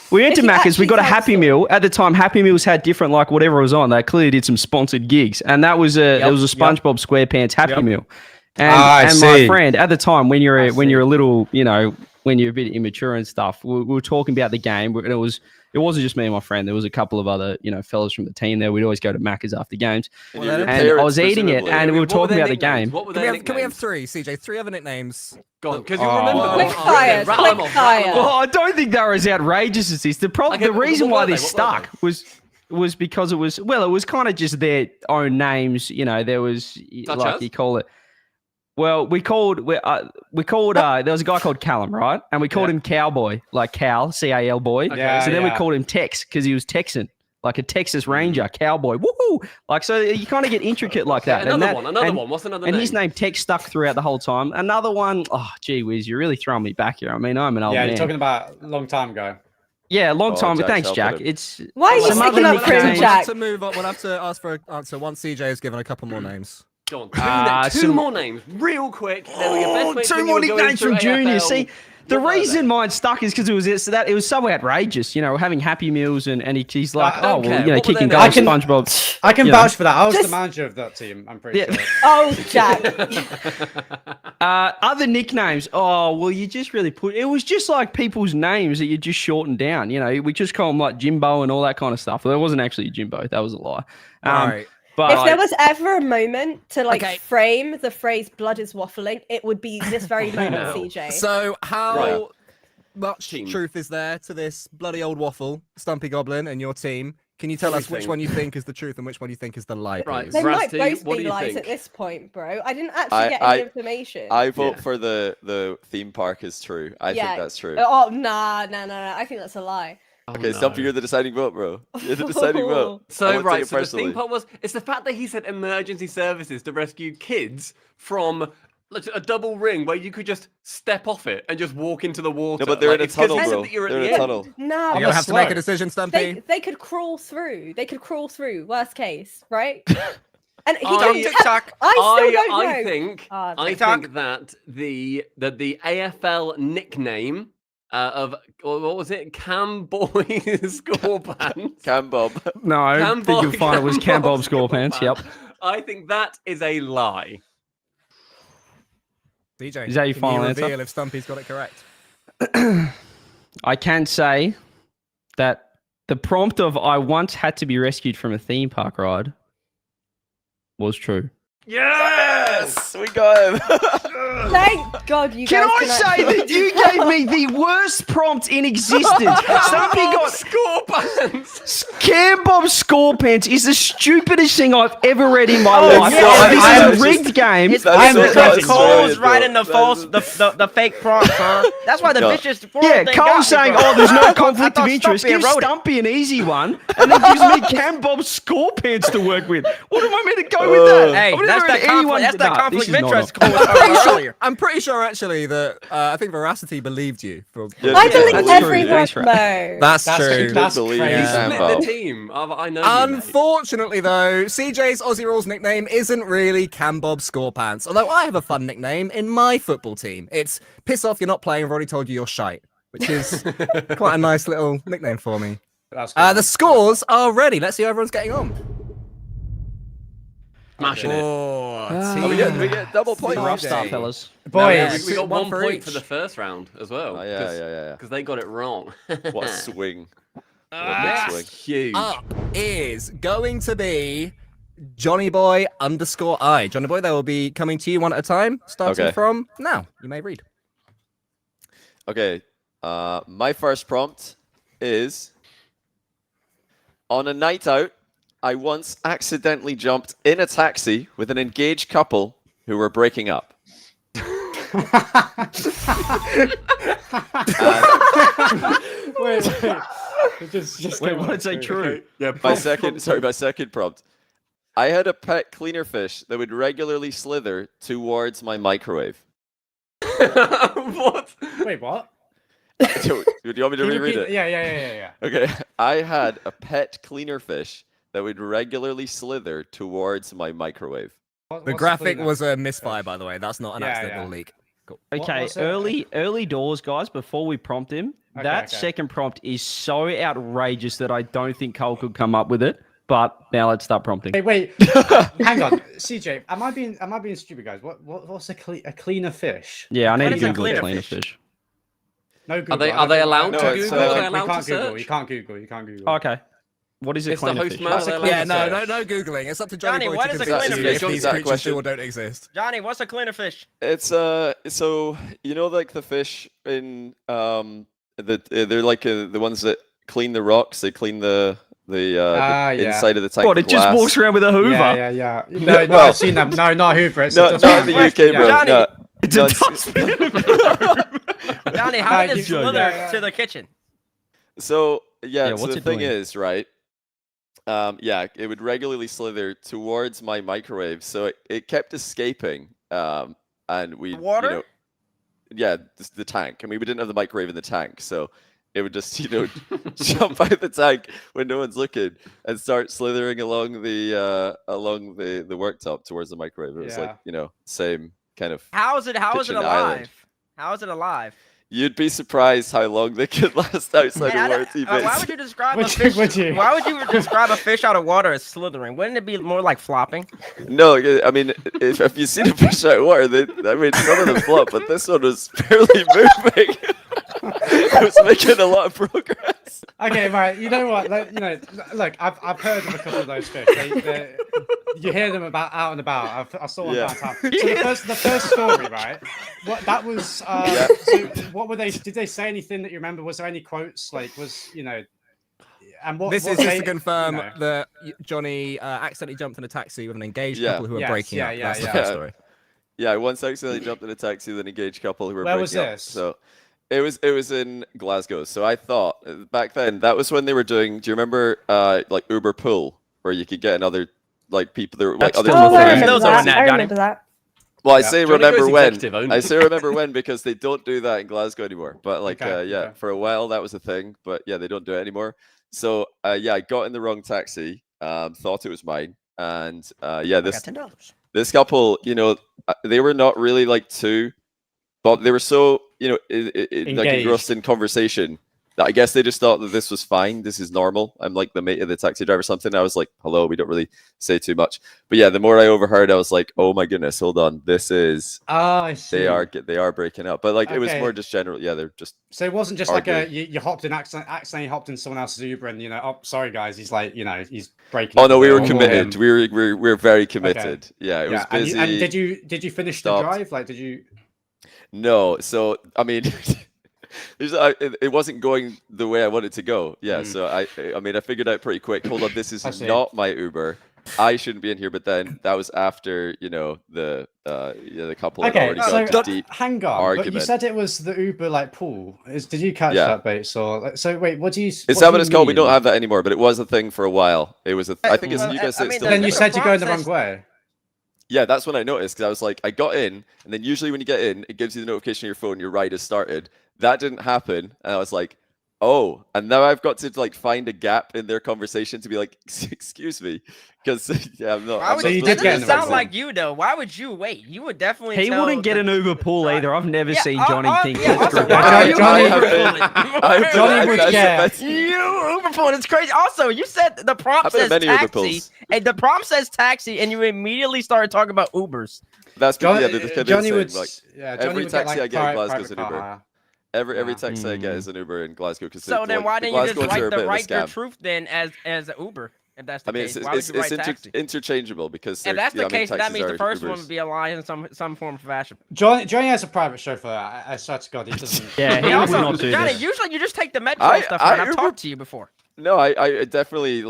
G: We went to Macca's. We got a Happy Meal. At the time, Happy Meals had different whatever was on. They clearly did some sponsored gigs, and that was it was a SpongeBob SquarePants Happy Meal. And my friend at the time, when you're a little, when you're a bit immature and stuff, we were talking about the game, and it wasn't just me and my friend. There was a couple of other, fellas from the team there. We'd always go to Macca's after games, and I was eating it, and we were talking about the game.
A: Can we have 3, CJ? 3 other nicknames.
K: Go on, because you remember.
I: Quick fire.
G: Well, I don't think they were as outrageous as this. The reason why this stuck was because it was kind of just their own names. There was you call it. Well, we called there was a guy called Callum, right? And we called him Cowboy, like Cal, C-A-L boy.
J: Okay.
G: So then we called him Tex because he was Texan, like a Texas Ranger, Cowboy. Woohoo! Like, so you kind of get intricate like that.
K: Another one. What's another name?
G: And his name Tex stuck throughout the whole time. Another one, oh, gee whiz, you're really throwing me back here. I mean, I'm an old man.
J: Yeah, you're talking about a long time ago.
G: Yeah, long
H: Oh,
G: time.
H: Jack's
G: Thanks,
H: helping
G: Jack.
H: him.
G: It's
I: Why are you
G: some
I: sticking
G: other
I: up for him,
G: nicknames.
A: We'll have
I: Jack?
A: to move on. We'll have to ask for an answer once CJ has given a couple more names.
K: Go on, two more names, real quick. They were your best mates when
G: Two
K: you
G: more
K: were going
G: nicknames
K: through
G: from Junior.
K: AFL.
G: See, the
K: What were
G: reason
K: they?
G: mine stuck is because it was so outrageous. You know, having Happy Meals and he's like,
K: I don't
G: oh, well,
K: care.
G: you know,
K: What were
G: kicking
K: their
G: goals,
K: names?
G: SpongeBob.
J: I can
G: you know.
J: vouch for that. I was the
I: Just-
J: manager of that team. I'm pretty
G: Yeah.
J: sure.
I: Oh, Jack.
G: Other nicknames. Oh, well, you just really it was just like people's names that you just shortened down. You know, we just call them like Jimbo and all that kind of stuff. Well, there wasn't actually a Jimbo. That was a lie.
A: Right.
G: But
I: If there was ever a moment to
A: Okay.
I: frame the phrase "blood is waffling," it would be this very moment, CJ.
A: So how much
K: Team.
A: truth is there to this bloody old waffle, Stumpy Goblin, and your team? Can you tell us which
K: Everything.
A: one you think is the truth and which one you think is the lie?
K: Right.
A: Please?
I: They might
K: Veracity,
I: both
K: what do
I: be
K: you
I: lies
K: think?
I: at this point, bro. I didn't actually get any information.
H: I vote for the theme park is true. I think that's true.
I: Oh, nah. I think that's a lie.
H: Okay, Stumpy, you're the deciding vote, bro. You're the deciding vote. I
K: So
H: won't take
K: right,
H: it
K: so the
H: personally.
K: theme part it's the fact that he said emergency services to rescue kids from a double ring where you could just step off it and just walk into the water.
H: No, but they're in a
K: it's 'cause
H: tunnel,
K: he said
H: bro.
K: that you're at
H: They're
K: the
H: in a
K: end.
H: tunnel.
I: Nah,
A: You're gonna have to make a decision, Stumpy.
I: they could crawl through. They could crawl through. Worst case, right? And he
K: I-
I: don't
C: TikTok.
I: I still don't know.
K: I think
I: Ah,
K: I
C: TikTok.
K: think that the AFL nickname of what was it? Camboy Score Pants.
H: Cam Bob.
G: no, I
K: Cam
G: think you'll
K: Bob-
G: find it was
K: Cam
G: Cam
K: Bob
G: Bob Score Pants. Yep.
K: I think that is a lie.
A: DJ,
G: Is that your
A: can
G: final
A: you
G: answer?
A: reveal if Stumpy's got it correct?
G: I can say that the prompt of "I once had to be rescued from a theme park ride" was true.
H: Yes, we got him.
I: Thank God you
G: Can
I: guys
G: I say that you gave me the worst prompt in existence? Stumpy got
K: Score Pants.
G: Cam Bob Score Pants is the stupidest thing I've ever read in my life.
I: yeah,
G: This
H: I am
G: is a rigged game.
C: It's
H: That is
C: because
H: so not
C: Cole's
H: Australian,
C: writing
H: bro.
C: the false, the fake prompt, huh? That's why the
H: No.
C: vicious
G: Yeah,
C: thing got
G: Cole's
C: me,
G: saying,
C: bro.
G: "Oh, there's
C: I
G: no
C: thought-
G: conflict
C: I
G: of
C: thought
G: interest."
C: Stumpy
G: Give
C: wrote it.
G: Stumpy an easy one, and then gives me Cam Bob Score Pants to work with. What am I meant to go with that?
C: Hey,
G: I've
C: that's
G: never
C: that
G: heard anyone.
C: conflict. That's that
G: Nah,
C: conflict
G: this
C: of
G: is not
C: interest
G: a-
C: Cole was talking about earlier.
A: I'm pretty sure actually that I think Veracity believed you.
H: Yeah,
I: I
H: yeah,
I: believe
H: that's
I: everyone.
G: That's right.
I: No.
A: That's
J: That's
A: true.
J: true. That's
H: believe
J: crazy.
H: Cam
K: Split
H: Bob.
K: the team. I know. you, mate.
A: Unfortunately, though, CJ's Aussie Rules nickname isn't really Cam Bob Score Pants. Although I have a fun nickname in my football team. It's Piss Off, You're Not Playing, I've already told you you're shite. Which is quite a nice little nickname for me.
J: That's good.
A: The scores are ready. Let's see how everyone's getting on.
K: Smashing it.
H: Oh, we get double points.
G: Rough
A: CJ.
G: start, fellas.
J: Boys,
K: We got
A: one
K: one
A: for
K: point
A: each.
K: for the first round as well.
H: Oh, yeah.
K: Because they got it wrong.
H: What a swing. What a
K: That's
H: swing.
K: huge.
A: Up is going to be Johnnyboi _I. Johnnyboi, they will be coming to you one at a time, starting
H: Okay.
A: from now. You may read.
H: Okay. My first prompt is: on a night out, I once accidentally jumped in a taxi with an engaged couple who were breaking up.
J: wait. Just
G: Wait,
J: come
G: what
J: on,
G: did say
J: wait.
G: true?
K: Yeah,
H: My second prompt. I had a pet cleaner fish that would regularly slither towards my microwave.
K: What?
J: Wait, what?
H: Do you want me to
J: Can you
H: reread
J: repeat-
H: it?
J: Yeah.
H: Okay. I had a pet cleaner fish that would regularly slither towards my microwave.
A: The graphic was a misfire, by the way. That's not an
J: Yeah,
A: accidental
J: yeah.
A: leak. Cool.
G: Okay,
J: what's it?
G: early doors, guys. Before we prompt him, that
J: okay.
G: second prompt is so outrageous that I don't think Cole could come up with it. But now let's start prompting.
J: Wait. Hang on, CJ. Am I being stupid, guys? What's a cleaner fish?
G: Yeah, I need
C: What
G: to
C: is a
G: Google
C: cleaner
G: cleaner
C: fish?
G: fish.
J: No Google.
K: Are they allowed
H: No,
K: to
H: it's,
K: Google? Are they
J: We
K: allowed to
J: can't Google.
K: search?
J: You can't Google. You can't Google.
G: Okay. What is a
K: It's the
G: cleaner
K: host
G: fish?
K: man.
J: That's a
K: They're
J: cleaner
A: Yeah,
K: allowed
A: no,
K: to search.
A: no Googling. It's up to
C: Johnny,
A: Johnny Boy
C: what
A: to
C: is a
A: confirm
C: cleaner
A: if
C: fish?
A: these
H: That
A: creatures
H: question.
A: do or don't exist.
C: Johnny, what's a cleaner fish?
H: It's so you know like the fish in they're like the ones that clean the rocks. They clean the
J: yeah.
H: inside of the tank.
G: What?
H: with
G: It just
H: glass.
G: walks around with a Hoover.
J: Yeah. No,
H: Well-
J: I've seen them. No, not Hoover. It's
H: No,
J: a
H: not in the UK, bro.
C: Johnny,
H: No,
G: It's
H: no,
G: a dustbin.
C: Johnny, how did
J: you-
C: it slither
J: yeah.
C: to the kitchen?
H: So
G: Yeah,
H: so
G: what's
H: the
G: it
H: thing
G: doing?
H: is, right? It would regularly slither towards my microwave, so it kept escaping. And we
C: Water?
H: the tank. I mean, we didn't have the microwave in the tank, so it would just, jump out the tank when no one's looking and start slithering along the worktop towards the microwave. It was like, same kind of.
C: How is it
H: kitchen
C: alive?
H: island.
C: How is it alive?
H: You'd be surprised how long they could last outside of water.
C: Why would you describe a fish? Why would you describe a fish out of water as slithering? Wouldn't it be more like flopping?
H: No, I mean, if you've seen a fish out of water, some of them flop, but this one was barely moving. It was making a lot of progress.
J: Okay, right. You know what? Look, I've heard of a couple of those fish. You hear them out and about. I saw one downtown. So the first story, right? What that was. So what were they? Did they say anything that you remember? Was there any quotes? Like, and what?
A: This
J: what
A: is
J: they,
A: just to confirm that Johnny accidentally jumped in a taxi with an engaged couple who were breaking up. That's the first story.
H: Yeah, I once accidentally jumped in a taxi with an engaged couple who were
J: Where
H: breaking
J: was
H: up.
J: this?
H: So it was in Glasgow. So I thought back then that was when they were doing. Do you remember like Uber Pool, where you could get another people there like other people.
I: I remember that.
H: Well, I say remember when.
K: Only.
H: I say remember when because they don't do that in Glasgow anymore. But for a while that was a thing. But yeah, they don't do it anymore. So I got in the wrong taxi. Thought it was mine, and this couple, they were not really like two, but they were so like engrossed in conversation that I guess they just thought that this was fine. This is normal. I'm like the mate of the taxi driver or something. I was like, hello, we don't really say too much. But yeah, the more I overheard, I was like, oh my goodness, hold on. This is
J: I see.
H: They are breaking up. But like it was more just general. Yeah, they're just
J: so it wasn't just
H: arguing.
J: like you hopped in accidentally hopped in someone else's Uber and oh sorry guys, he's like he's breaking
H: Oh
J: up
H: no, we were committed. We were very committed.
J: Okay.
H: Yeah, it was busy.
J: And did you finish the drive? Like did you
H: No, so I mean it wasn't going the way I wanted to go. Yeah, so I figured out pretty quick. Hold on, this is not my Uber. I shouldn't be in here. But then that was after the couple had already got into deep
J: hang on.
H: argument.
J: But you said it was the Uber like pool. Did you catch that, Bates? Or so wait, what do you?
H: Is that what it's called? We don't have that anymore, but it was a thing for a while. It was a. I think it's you guys say it's still.
J: Then you said you're going the wrong way.
H: Yeah, that's when I noticed because I was like, I got in, and then usually when you get in, it gives you the notification on your phone your ride has started. That didn't happen, and I was like, oh, and now I've got to like find a gap in their conversation to be like, excuse me, because I'm not.
C: So you did get sound like you though. Why would you wait? You would definitely.
G: He wouldn't get an Uber pool either. I've never seen Johnny think
C: that.
J: Johnny would get
C: you Uber pool. It's crazy. Also, you said the prompt says taxi, and the prompt says taxi, and you immediately started talking about Ubers.
H: That's
J: Johnny
H: would.
J: Like,
H: every taxi I get in Glasgow is an Uber. Every taxi I get is an Uber in Glasgow. Because
C: so then why didn't you just write the truth then as an Uber? If that's the case, why would you write taxi?
H: Interchangeable because
C: if that's the case, that means the first one would be a lie in some form of fashion.
J: Johnny has a private chauffeur. I swear to God, he doesn't.
G: Yeah, he would not do
C: Johnny,
G: this.
C: usually you just take the metro stuff. I've talked to you before.
H: No, I definitely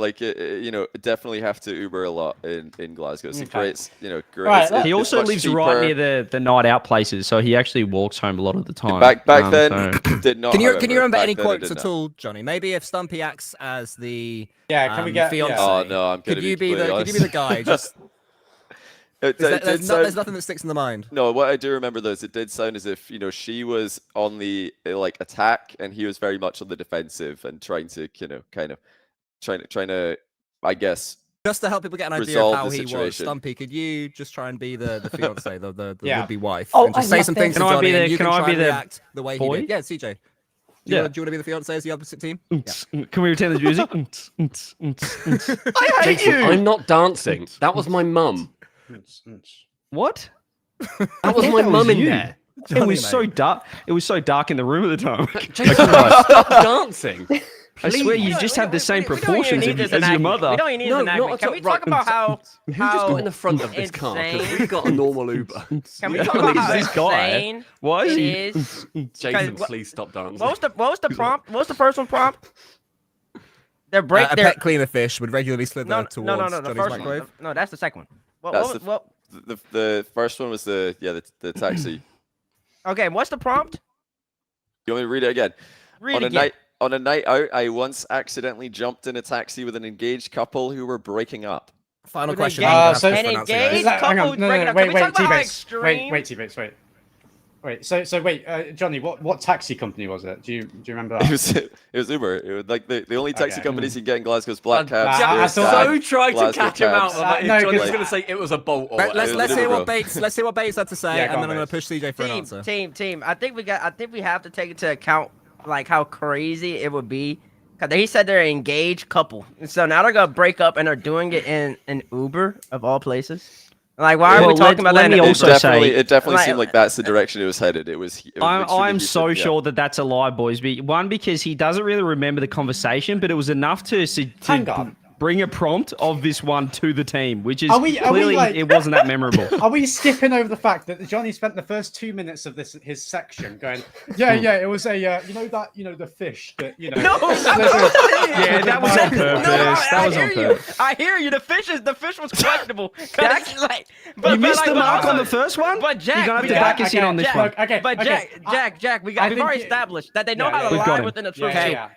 H: definitely have to Uber a lot in Glasgow. It's great, great.
J: Right,
G: he also lives right near the night out places, so he actually walks home a lot of the time.
H: Back then, did not.
A: Can you remember any quotes at all, Johnny? Maybe if Stumpy acts as the
J: can we get
A: fiance?
H: Oh no, I'm
A: could you be the guy? Just there's nothing that sticks in the mind.
H: No, what I do remember though is it did sound as if she was on the attack and he was very much on the defensive and trying to trying to I guess
A: just to help people get an idea of how he was. Stumpy, could you just try and be the fiance, the would-be wife, and just say some things to Johnny, and you can try and react the way he did. Yeah, CJ. Do you want to be the fiance as the opposite team?
G: Can we return the music?
K: I hate you. I'm not dancing. That was my mum.
G: What?
K: That was my mum in there.
G: Johnny, it was so dark. It was so dark in the room at the time.
K: Jason, stop dancing.
G: I swear you just have the same proportions as your mother.
C: We don't even need an enactment. Can we talk about how
K: who just got in the front of this car? Because we've got a normal Uber.
C: Can we talk about how insane
G: Why is
C: it
G: he?
C: is?
K: Jason, please stop dancing.
C: What was the prompt? What was the first one prompt? A
A: pet cleaner fish would regularly slither towards
C: the
A: Johnny's microwave.
C: one. No, that's the second one.
H: The first one was the taxi.
C: Okay, what's the prompt?
H: You want me to read it again?
C: Read it again.
H: On a night out, I once accidentally jumped in a taxi with an engaged couple who were breaking up.
A: Final question.
C: An engaged couple breaking up. Can we talk about how extreme?
J: Wait, Wait, Johnny, what taxi company was it? Do you remember that?
H: It was Uber. It was like the only taxi companies you can get in Glasgow is Black
K: I
H: Cabs.
K: so tried to
H: Glasgow
K: catch him out.
H: Cabs.
K: Like,
J: No,
K: Johnny's
J: because-
K: going to say it was a Bolt. Or
A: Let's hear what
H: bro.
A: Bates had to say,
J: Yeah,
A: and
J: go
A: then
J: on,
A: I'm going to
J: Bates.
A: push CJ for an answer.
C: Team. I think we have to take into account like how crazy it would be. Cause he said they're an engaged couple, so now they're gonna break up and they're doing it in an Uber of all places. Like, why are we talking about that?
G: Let me
C: in an
G: also
C: Uber?
G: say,
H: It definitely
C: Like-
H: seemed like that's the direction it was headed. It was.
G: I'm so sure that that's a lie, boys. One, because he doesn't really remember the conversation, but it was enough to
J: Hang on.
G: bring a prompt of this one to the team, which is
J: Are we
G: clearly
J: like-
G: it wasn't that memorable.
J: Are we skipping over the fact that Johnny spent the first 2 minutes of his section going, yeah, it was a the fish that
C: No,
G: Yeah, that was on purpose. That was on purpose.
C: I hear you. The fish was questionable.
G: Jack, you missed the mark on the first one.
C: But Jack,
G: you're gonna have
C: we
G: to
C: got-
G: back us in on this
C: Jack,
G: one.
J: Okay,
C: But Jack, we've already established that they know how to
G: We've got
C: lie
G: him.
C: within the truth.
J: Yeah.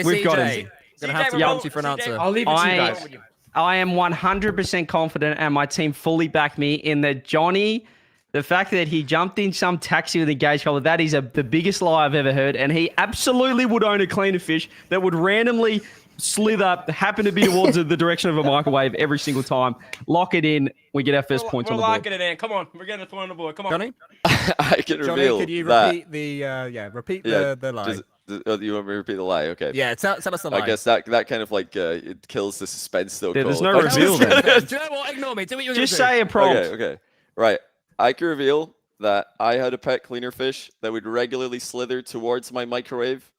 G: We've got him.
A: Gonna have to
C: CJ,
A: prompt you for an answer.
J: I'll leave it to you guys.
G: I am 100% confident, and my team fully back me in that Johnny. The fact that he jumped in some taxi with a gauge collar, that is the biggest lie I've ever heard. And he absolutely would own a cleaner fish that would randomly slither, happen to be towards the direction of a microwave every single time. Lock it in. We get our first points on the board.
C: We're locking it in. Come on. We're getting a point on the board. Come on.
A: Johnny?
H: I can
A: Johnny,
H: reveal
A: could you
H: that.
A: repeat the lie?
H: You want me to repeat the lie? Okay.
A: Yeah, tell us the lie.
H: I guess that kind of like it kills the suspense though.
G: Yeah, there's
H: Cole.
G: no reveal then.
A: Do you know what? Ignore me. Do what you're
G: Just
A: gonna
G: say a prompt.
H: Okay. Right. I can reveal that I had a pet cleaner fish that would regularly slither towards my microwave.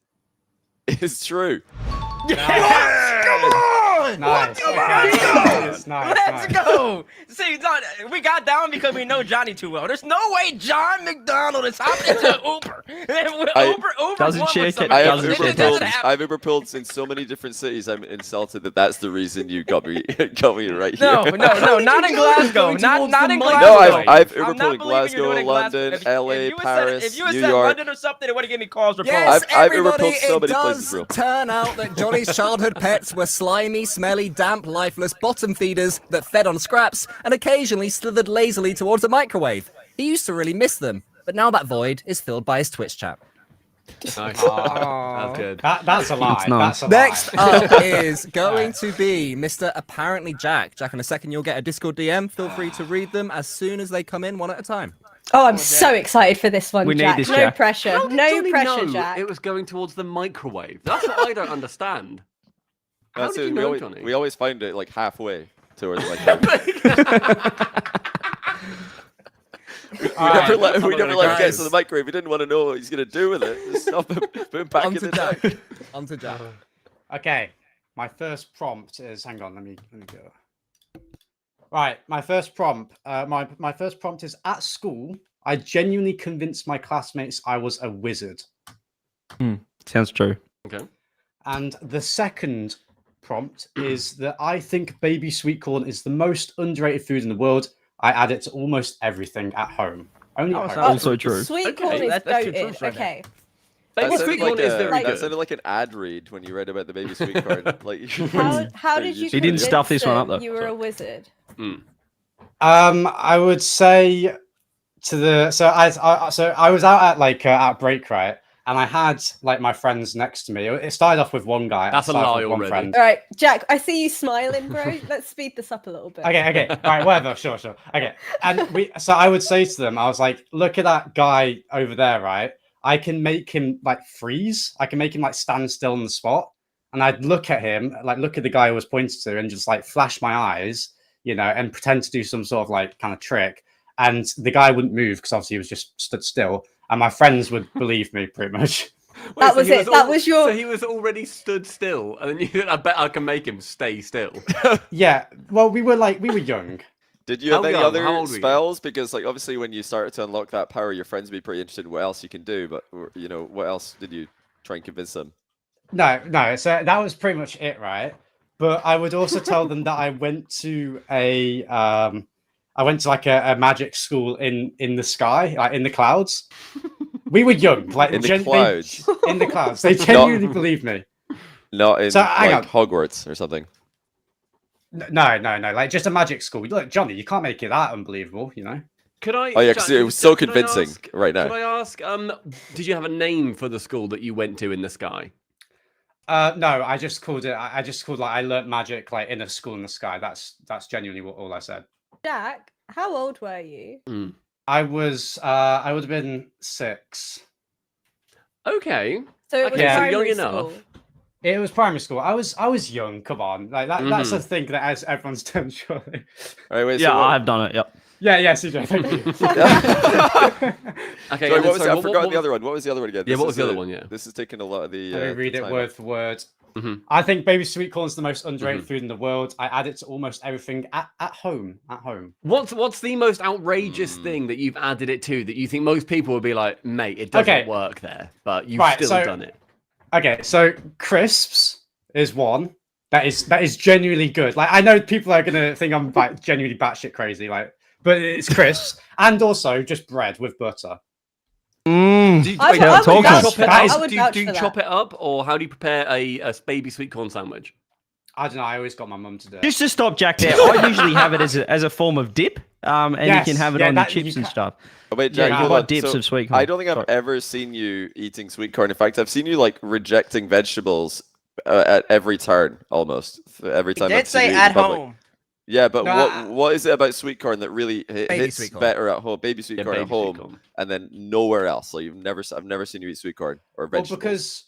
H: It's true.
J: Nice.
C: Let's go. See, we got down because we know Johnny too well. There's no way John McDonald is hopping into Uber. Uber
G: Doesn't
C: won with
G: check it.
C: somebody
H: I
C: else.
H: have
C: It
H: Uber
C: just doesn't
H: pulled.
C: happen.
H: I've Uber pulled in so many different cities. I'm insulted that that's the reason you got me right
C: No,
H: here.
C: not in Glasgow. Not in Glasgow.
H: No, I've Uber
C: I'm
H: pulled in
C: not believing you're
H: Glasgow,
C: doing it in
H: London,
C: Glasgow.
H: LA,
C: If you had
H: Paris,
C: said, if you had
H: New
C: said
H: York.
C: London or something, it would have given me cause for
A: Yes,
H: I've Uber
A: everybody,
H: pulled so
A: it
H: many places,
A: does
H: bro.
A: turn out that Johnny's childhood pets were slimy, smelly, damp, lifeless bottom feeders that fed on scraps and occasionally slithered lazily towards a microwave. He used to really miss them, but now that void is filled by his Twitch chat.
K: Nice. That's good.
J: That's a lie.
G: It's nice.
J: That's a lie.
A: Next up is going to be Mr. Apparently Jack. Jack, in a second you'll get a Discord DM. Feel free to read them as soon as they come in, one at a time.
I: Oh, I'm so excited for this one,
G: We need
I: Jack.
G: this,
I: No
G: Jack.
I: pressure.
K: How did
I: No
K: Johnny
I: pressure,
K: know
I: Jack.
K: It was going towards the microwave. That's what I don't understand. How
H: That's
K: did
H: it.
K: you know, Johnny?
H: We always find it like halfway towards the microwave. We never let him get to the microwave. We didn't want to know what he's going to do with it. Just stop him, put him back in
A: Onto
H: the
A: Jack.
H: tank.
A: Onto Jack.
J: Okay, my first prompt is. Hang on, let me go. Right, my first prompt. My first prompt is: at school, I genuinely convinced my classmates I was a wizard.
G: Sounds true.
K: Okay.
J: And the second prompt is that I think baby sweet corn is the most underrated food in the world. I add it to almost everything at home. Only at home.
G: Also true.
I: Sweet
K: Okay,
I: corn is
C: that's two
I: goated.
C: truths right there.
I: Okay.
K: Baby
H: That
K: sweet
H: sounded
K: corn is
H: like
K: very
H: that
K: good.
H: sounded like an ad read when you read about the baby sweet corn. Like,
I: How did you
G: He didn't stuff
I: convince
G: this one up,
I: them
G: though.
I: you were a wizard?
J: I would say to the so I was out at at break, right? And I had like my friends next to me. It started off with one guy.
K: That's a
J: started off
K: lie
J: with one
K: already.
J: friend.
I: All right, Jack, I see you smiling, bro. Let's speed this up a little bit.
J: Okay. All right, whatever. Sure. Okay. And so I would say to them, I was like, look at that guy over there, right? I can make him like freeze. I can make him like stand still on the spot. And I'd look at him, like look at the guy I was pointing to and just like flash my eyes, and pretend to do some sort of like kind of trick. And the guy wouldn't move because obviously he was just stood still. And my friends would believe me pretty much.
I: That was it. That was your.
K: So he was already stood still, and then I bet I can make him stay still.
J: Yeah. Well, we were young.
H: did you have
K: How
H: any
K: young? How
H: other
K: old were you?
H: spells? Because like obviously when you started to unlock that power, your friends would be pretty interested in what else you can do. But what else did you try and convince them?
J: No. So that was pretty much it, right? But I would also tell them that I went to like a magic school in the sky, like in the clouds. We were young, like
H: In the clouds?
J: in the clouds. They genuinely believed me.
H: Not in
J: So, hang
H: like
J: on.
H: Hogwarts or something.
J: No, like just a magic school. Look, Johnny, you can't make it that unbelievable,
K: Could I?
H: Oh yeah,
K: Jack,
H: because it was so
K: could I
H: convincing
K: ask-
H: right now.
K: Could I ask? Did you have a name for the school that you went to in the sky?
J: No, I just called it. I just called like I learnt magic like in a school in the sky. That's genuinely all I said.
I: Jack, how old were you?
J: I was. I would have been 6.
K: Okay.
I: So it was
K: Okay, so
I: primary
K: young
I: school.
K: enough.
J: It was primary school. I was young. Come on, like that. That's a thing that as everyone's done, surely.
H: All right, wait.
G: Yeah,
H: so what,
G: I've done it. Yep.
J: Yeah, CJ. Thank you.
K: Okay.
H: sorry,
K: and
H: what was
K: sorry,
H: it? I forgot the other one. What was the other one again?
K: Yeah,
H: This
K: what was
H: is
K: the other one? Yeah.
H: This is taking a lot of the.
J: Let me read
H: the
J: it
H: time
J: word
H: up.
J: for word.
K: Mhm.
J: I think baby sweet corn is the most underrated food in the world. I add it to almost everything at home. At home.
K: What's the most outrageous thing that you've added it to that you think most people would be like, mate, it doesn't work there, but you've still done it?
J: Okay, so crisps is one. That is genuinely good. Like I know people are gonna think I'm like genuinely batshit crazy, like, but it's crisps and also just bread with butter.
K: Do you,
I: I
K: wait,
I: would
K: do you
I: vouch
K: chop
I: for
K: it
I: that.
K: up?
I: I would
K: Do
I: vouch
K: you
I: for
K: chop
I: that.
K: it up, or how do you prepare a baby sweet corn sandwich?
J: I don't know. I always got my mum to do it.
G: Just to stop Jack there, I usually have it as a form of dip, and
J: Yes,
G: you can have it
J: yeah,
G: on your
J: that-
G: chips
J: you
G: and
J: ca-
G: stuff.
H: Oh, wait,
G: Yeah,
H: Jack,
G: you
H: hold
G: got
H: on.
G: dips
H: So,
G: of sweet corn.
H: I don't think I've
G: Sorry.
H: ever seen you eating sweet corn. In fact, I've seen you like rejecting vegetables at every turn, almost every
C: He
H: time.
C: did
H: I've seen
C: say
H: you eat in
C: at
H: public.
C: home.
H: Yeah, but
J: No,
H: what is it about sweet corn that really hits
A: sweet corn.
H: better at home? Baby sweet
K: Yeah,
H: corn at
K: baby sweet
H: home,
K: corn.
H: and then nowhere else. So I've never seen you eat sweet corn or
J: Well,
H: vegetables.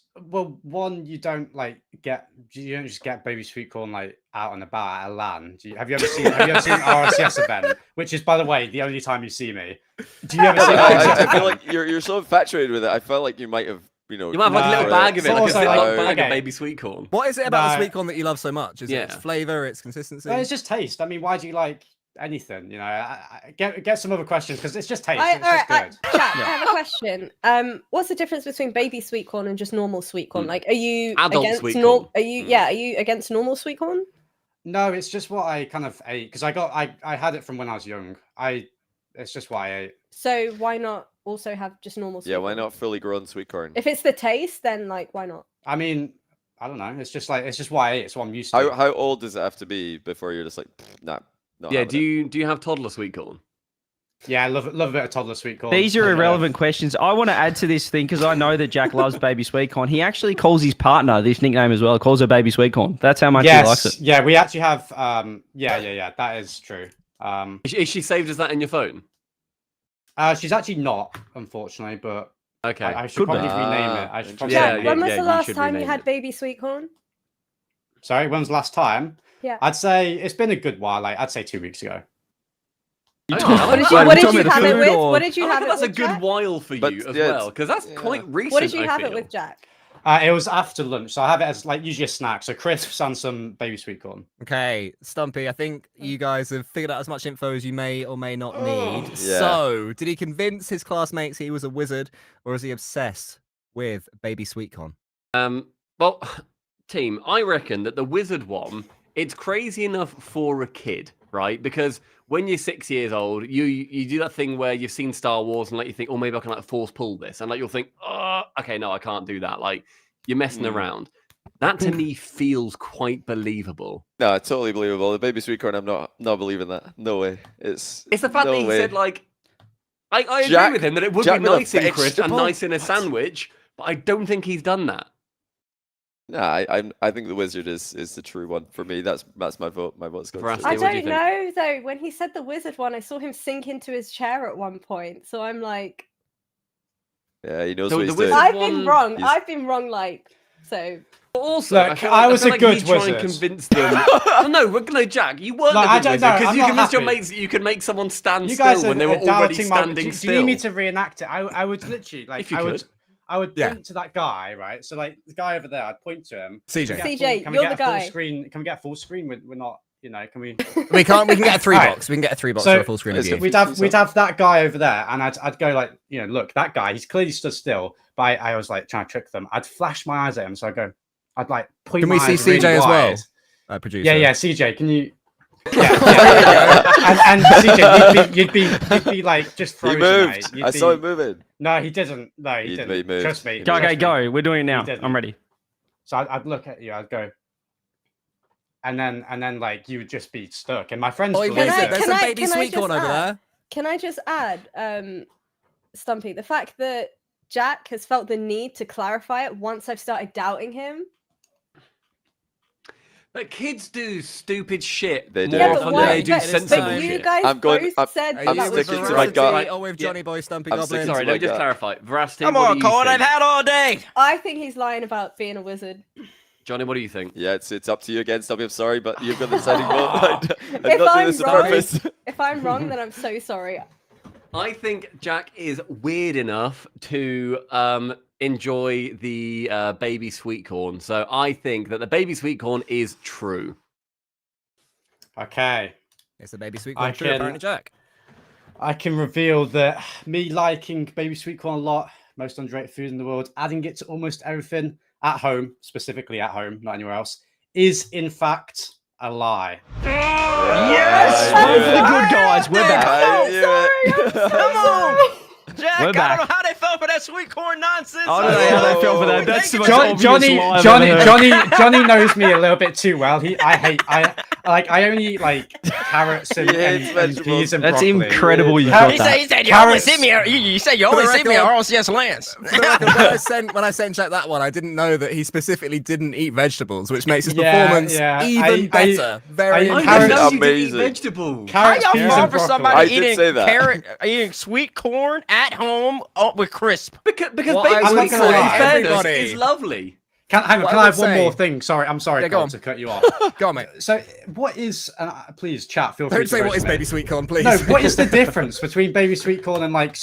J: one, you don't you don't just get baby sweet corn like out and about at a LAN. Have you ever seen an RCS event? Which is, by the way, the only time you see me. Do you ever see an RCS
H: I feel
J: event?
H: like you're so infatuated with it. I felt like you might have,
K: You might have like a little
J: No,
K: bag of it,
J: but
K: like a
J: also,
K: Ziploc
J: like,
K: bag
J: okay.
K: of baby sweet corn.
A: What is it about the
J: No.
A: sweet corn that you love so much? Is it its
K: Yeah.
A: flavor, its consistency?
J: Well, it's just taste. I mean, why do you like anything? You know, get some other questions because it's just taste.
I: All
J: It's just
I: right,
J: good.
I: Jack, I have a question. What's the difference between baby sweet corn and just normal sweet corn? Like, are you
K: Adult
I: against
K: sweet corn.
I: Are you against normal sweet corn?
J: No, it's just what I kind of ate because I had it from when I was young. It's just what I ate.
I: So why not also have just normal sweet
H: Yeah,
I: corn?
H: why not fully grown sweet corn?
I: If it's the taste, then like why not?
J: I mean, I don't know. It's just what I ate. It's what I'm used to.
H: How old does it have to be before you're just like, nah, no?
K: Yeah, do you have toddler sweet corn?
J: Yeah, I love a bit of toddler sweet corn.
G: These are irrelevant questions. I want to add to this thing because I know that Jack loves baby sweet corn. He actually calls his partner this nickname as well. Calls her baby sweet corn. That's how much he likes it.
J: Yeah, we actually have. Yeah. That is true.
K: Is she saved as that in your phone?
J: She's actually not, unfortunately, but
K: Okay.
J: I should
G: Could be.
J: probably rename it. I should probably
K: Yeah,
I: Jack,
J: rename
I: when
J: it.
I: was the
K: you
I: last
K: should
I: time you
K: rename
I: had
K: it.
I: baby sweet corn?
J: Sorry, when was the last time?
I: Yeah.
J: I'd say it's been a good while. Like I'd say 2 weeks ago.
I: What did
G: Like,
I: you,
G: we're
I: what did
G: talking
I: you
G: about
I: have it
G: food
I: with?
G: or-
I: What did you
K: I
I: have
K: reckon
I: it
K: that's a
I: with?
K: good
I: Jack?
K: while for
H: But,
K: you as
H: yeah,
K: well, because that's quite recent.
I: What did you
K: I
I: have it
K: feel.
I: with, Jack?
J: It was after lunch, so I have it as like usually a snack. So crisps and some baby sweet corn.
A: Okay, Stumpy, I think you guys have figured out as much info as you may or may not need.
H: Yeah.
A: So, did he convince his classmates he was a wizard, or is he obsessed with baby sweet corn?
K: Well, team, I reckon that the wizard one, it's crazy enough for a kid, right? Because when you're 6 years old, you do that thing where you've seen Star Wars and like you think, oh, maybe I can like force pull this, and like you'll think, oh, okay, no, I can't do that. Like you're messing around. That to me feels quite believable.
H: No, it's totally believable. The baby sweet corn, I'm not believing that. No way. It's
K: the fact
H: no
K: that he
H: way.
K: said like, I agree
H: Jack-
K: with him that it would
H: Jack
K: be
H: with a
K: nice in crisp and
H: vegetable?
K: nice in a sandwich, but I don't think he's done that.
H: Nah, I think the wizard is the true one for me. That's my vote. My vote's going
K: Veracity.
H: to
I: I
K: What do you
I: don't know though. When he said the wizard one, I saw him sink into his chair at one point. So I'm like,
H: Yeah, he knows
K: So
H: what
K: the
H: he's doing.
K: wizard-
I: I've
K: one-
I: been wrong.
H: he's-
I: I've been wrong. Like so.
K: But also,
J: Look, I was
K: feel
J: a good
K: he's trying to
J: wizard.
K: convince them. Well, no, Jack, you weren't
J: No,
K: a
J: I
K: good
J: don't
K: wizard
J: know,
K: because
J: I'm
K: you
J: not
K: convinced your
J: happy.
K: mates that you could make someone stand
J: You guys
K: still when
J: are
K: they were already
J: doubting my.
K: standing
J: Do
K: still.
J: you need me to reenact it? I would literally like.
K: If you
J: I
K: could.
J: would. I would
A: Yeah.
J: point to that guy, right? So like the guy over there, I'd point to him.
A: CJ.
J: Can we get
I: CJ,
J: can we
I: you're
J: get
I: the
J: a full
I: guy.
J: Screen? Can we get a full screen? We're not. You know, can we?
A: We can't. We can get a 3
J: Alright.
A: box. We can get a 3 box
J: So-
A: for a full screen of
H: Listen,
A: you.
J: We'd have that guy over there, and I'd go like, you know, look, that guy, he's clearly stood still, but I was like trying to trick them. I'd flash my eyes at him, so I'd like point
A: Can
J: my
A: we see
J: eyes really
A: CJ as well?
J: wide.
A: Producer.
J: Yeah, CJ, can you? Yeah. and CJ, you'd be like just
H: He
J: frozen.
H: moved.
J: Mate. You'd
H: I saw
J: be-
H: him moving.
J: No, he didn't. No, he
H: He
J: didn't.
H: moved.
J: Trust me.
H: He
G: Go,
H: moved.
G: okay, go. We're doing it now.
J: didn't.
G: I'm ready.
J: So I'd look at you. I'd go. And then like you would just be stuck. And my friends.
A: Oi,
J: believed
A: wizard,
J: it.
A: there's
I: Can
A: some
I: I-
A: baby
I: can I
A: sweet corn
I: just
A: over
I: ask?
A: there.
I: Can I just add, Stumpy, the fact that Jack has felt the need to clarify it once I've started doubting him.
K: But kids do stupid shit
H: They do.
K: more
H: Yeah,
K: often
H: but
K: than they
H: why-
K: do
H: but
K: sensible
I: you
K: shit.
I: guys both said
H: I'm
I: that was
H: sticking to my gut.
A: Or with Johnnyboi, Stumpy
H: I'm
A: Goblin?
H: sticking
K: Sorry,
H: to
K: let me
H: my
K: just
H: gut.
K: clarify. Veracity,
C: Come
K: what
C: on,
K: do you
C: Colin.
K: think?
C: I've had all day.
I: I think he's lying about being a wizard.
K: Johnny, what do you think?
H: Yeah, it's up to you again, Stumpy. I'm sorry, but you've got the deciding vote. I'm
I: If
H: not doing
I: I'm
H: this on
I: wrong,
H: purpose.
I: if I'm wrong, then I'm so sorry.
K: I think Jack is weird enough to enjoy the baby sweet corn. So I think that the baby sweet corn is true.
J: Okay.
A: It's a baby sweet
J: I
A: corn true,
J: can-
A: apparently, Jack.
J: I can reveal that me liking baby sweet corn a lot, most underrated food in the world, adding it to almost everything at home, specifically at home, not anywhere else, is in fact a lie.
G: Yes! One for the good guys. We're back.
H: I knew it.
C: Come on, Jack.
G: We're
C: I
G: back.
C: don't know how they fell for that sweet corn nonsense.
G: I don't know how they feel for that. That's the most obvious
J: Johnny,
G: lie I've ever heard.
J: Johnny knows me a little bit too well. I only eat like carrots and,
H: He hates
J: and peas
H: vegetables.
J: and
G: That's
J: broccoli.
G: incredible you
J: How-
G: got that.
C: He said you always see me. You said you
A: For the
C: always see me at
A: record-
C: RLCS lands.
A: For the record, when I sent Jack that one, I didn't know that he specifically didn't eat vegetables, which makes his performance even better. Very
J: I
K: I
J: didn't
K: know
J: Carrots-
K: you didn't eat
H: Amazing.
K: vegetables.
C: How
J: Carrots,
C: y'all
J: peas,
C: fall
J: and
C: for
J: broccoli.
C: somebody
H: I did
C: eating
H: say that.
C: eating sweet corn at home with crisp?
K: Because
A: Well,
K: baby
A: I
J: would
K: sweet
J: say
K: corn, in fairness,
A: everybody-
K: is lovely.
J: Hang on,
A: What
J: can
A: I
J: I
A: would
J: have one
A: say-
J: more thing? Sorry, I'm sorry,
A: Yeah, go
J: Cole,
A: on.
J: to cut you off.
A: Go on, mate.
J: So, what is? Please, chat. Feel free
A: Don't
J: to
A: say what
J: roast
A: is
J: me.
A: baby sweet corn, please.
J: No, what is the difference between baby sweet corn and like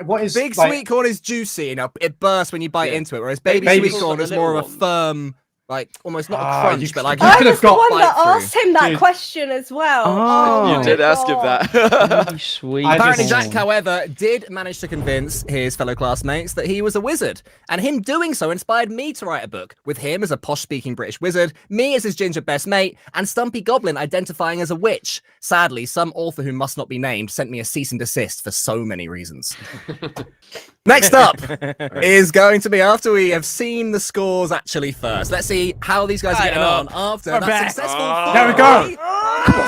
J: what is
A: Big
J: like,
A: sweet corn is juicy and it bursts when you bite
K: Yeah.
A: into it, whereas baby
J: Baby
A: sweet corn
K: corn's
A: is
K: the
A: more of
K: little
A: a firm, like almost not a
J: Ah,
A: crunch,
J: you
A: but like
J: You
I: I
J: could
I: was
J: have
I: the
J: got
I: one that
A: bite through.
I: asked him that
J: Dude.
I: question as well.
G: Oh.
H: You
I: my
H: did ask him
I: God.
H: that.
G: Baby sweet
J: I
A: Apparently,
J: just-
A: Jack, however, did manage to convince his fellow classmates that he was a wizard, and him doing so inspired me to write a book, with him as a posh-speaking British wizard, me as his ginger best mate, and Stumpy Goblin identifying as a witch. Sadly, some author who must not be named sent me a cease and desist for so many reasons. Next up is going to be after we have seen the scores actually first. Let's see how these guys are getting on after that
C: back.
A: successful
J: There we go.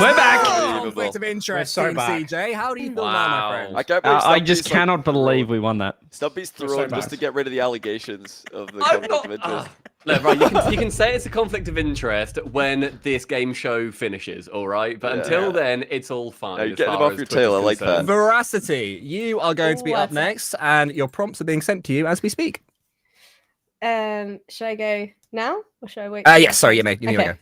A: We're
G: back.
A: Conflict of interest,
J: We're so
A: Team
J: back.
A: CJ. How do you feel now, my friend?
H: I can't believe
G: I just
H: Stumpy's,
G: cannot believe we won that.
H: Stumpy's
J: so
H: thrown just
J: bad.
H: to get rid of the allegations of the
K: I'm
H: conflict
K: not.
H: of interest.
K: Look, right, you can say it's a conflict of interest when this game show finishes, all right? But
H: Yeah.
K: until then, it's all fine.
H: No, you're
K: as
H: getting
K: far
H: him off
K: as
H: your
K: Twitter's
H: tail, I like that.
K: concerned.
A: Veracity, you are going to be up
I: What's up?
A: next, and your prompts are being sent to you as we speak.
I: Should I go now or should I wait?
A: Yes, sorry, you may. You may
I: Okay.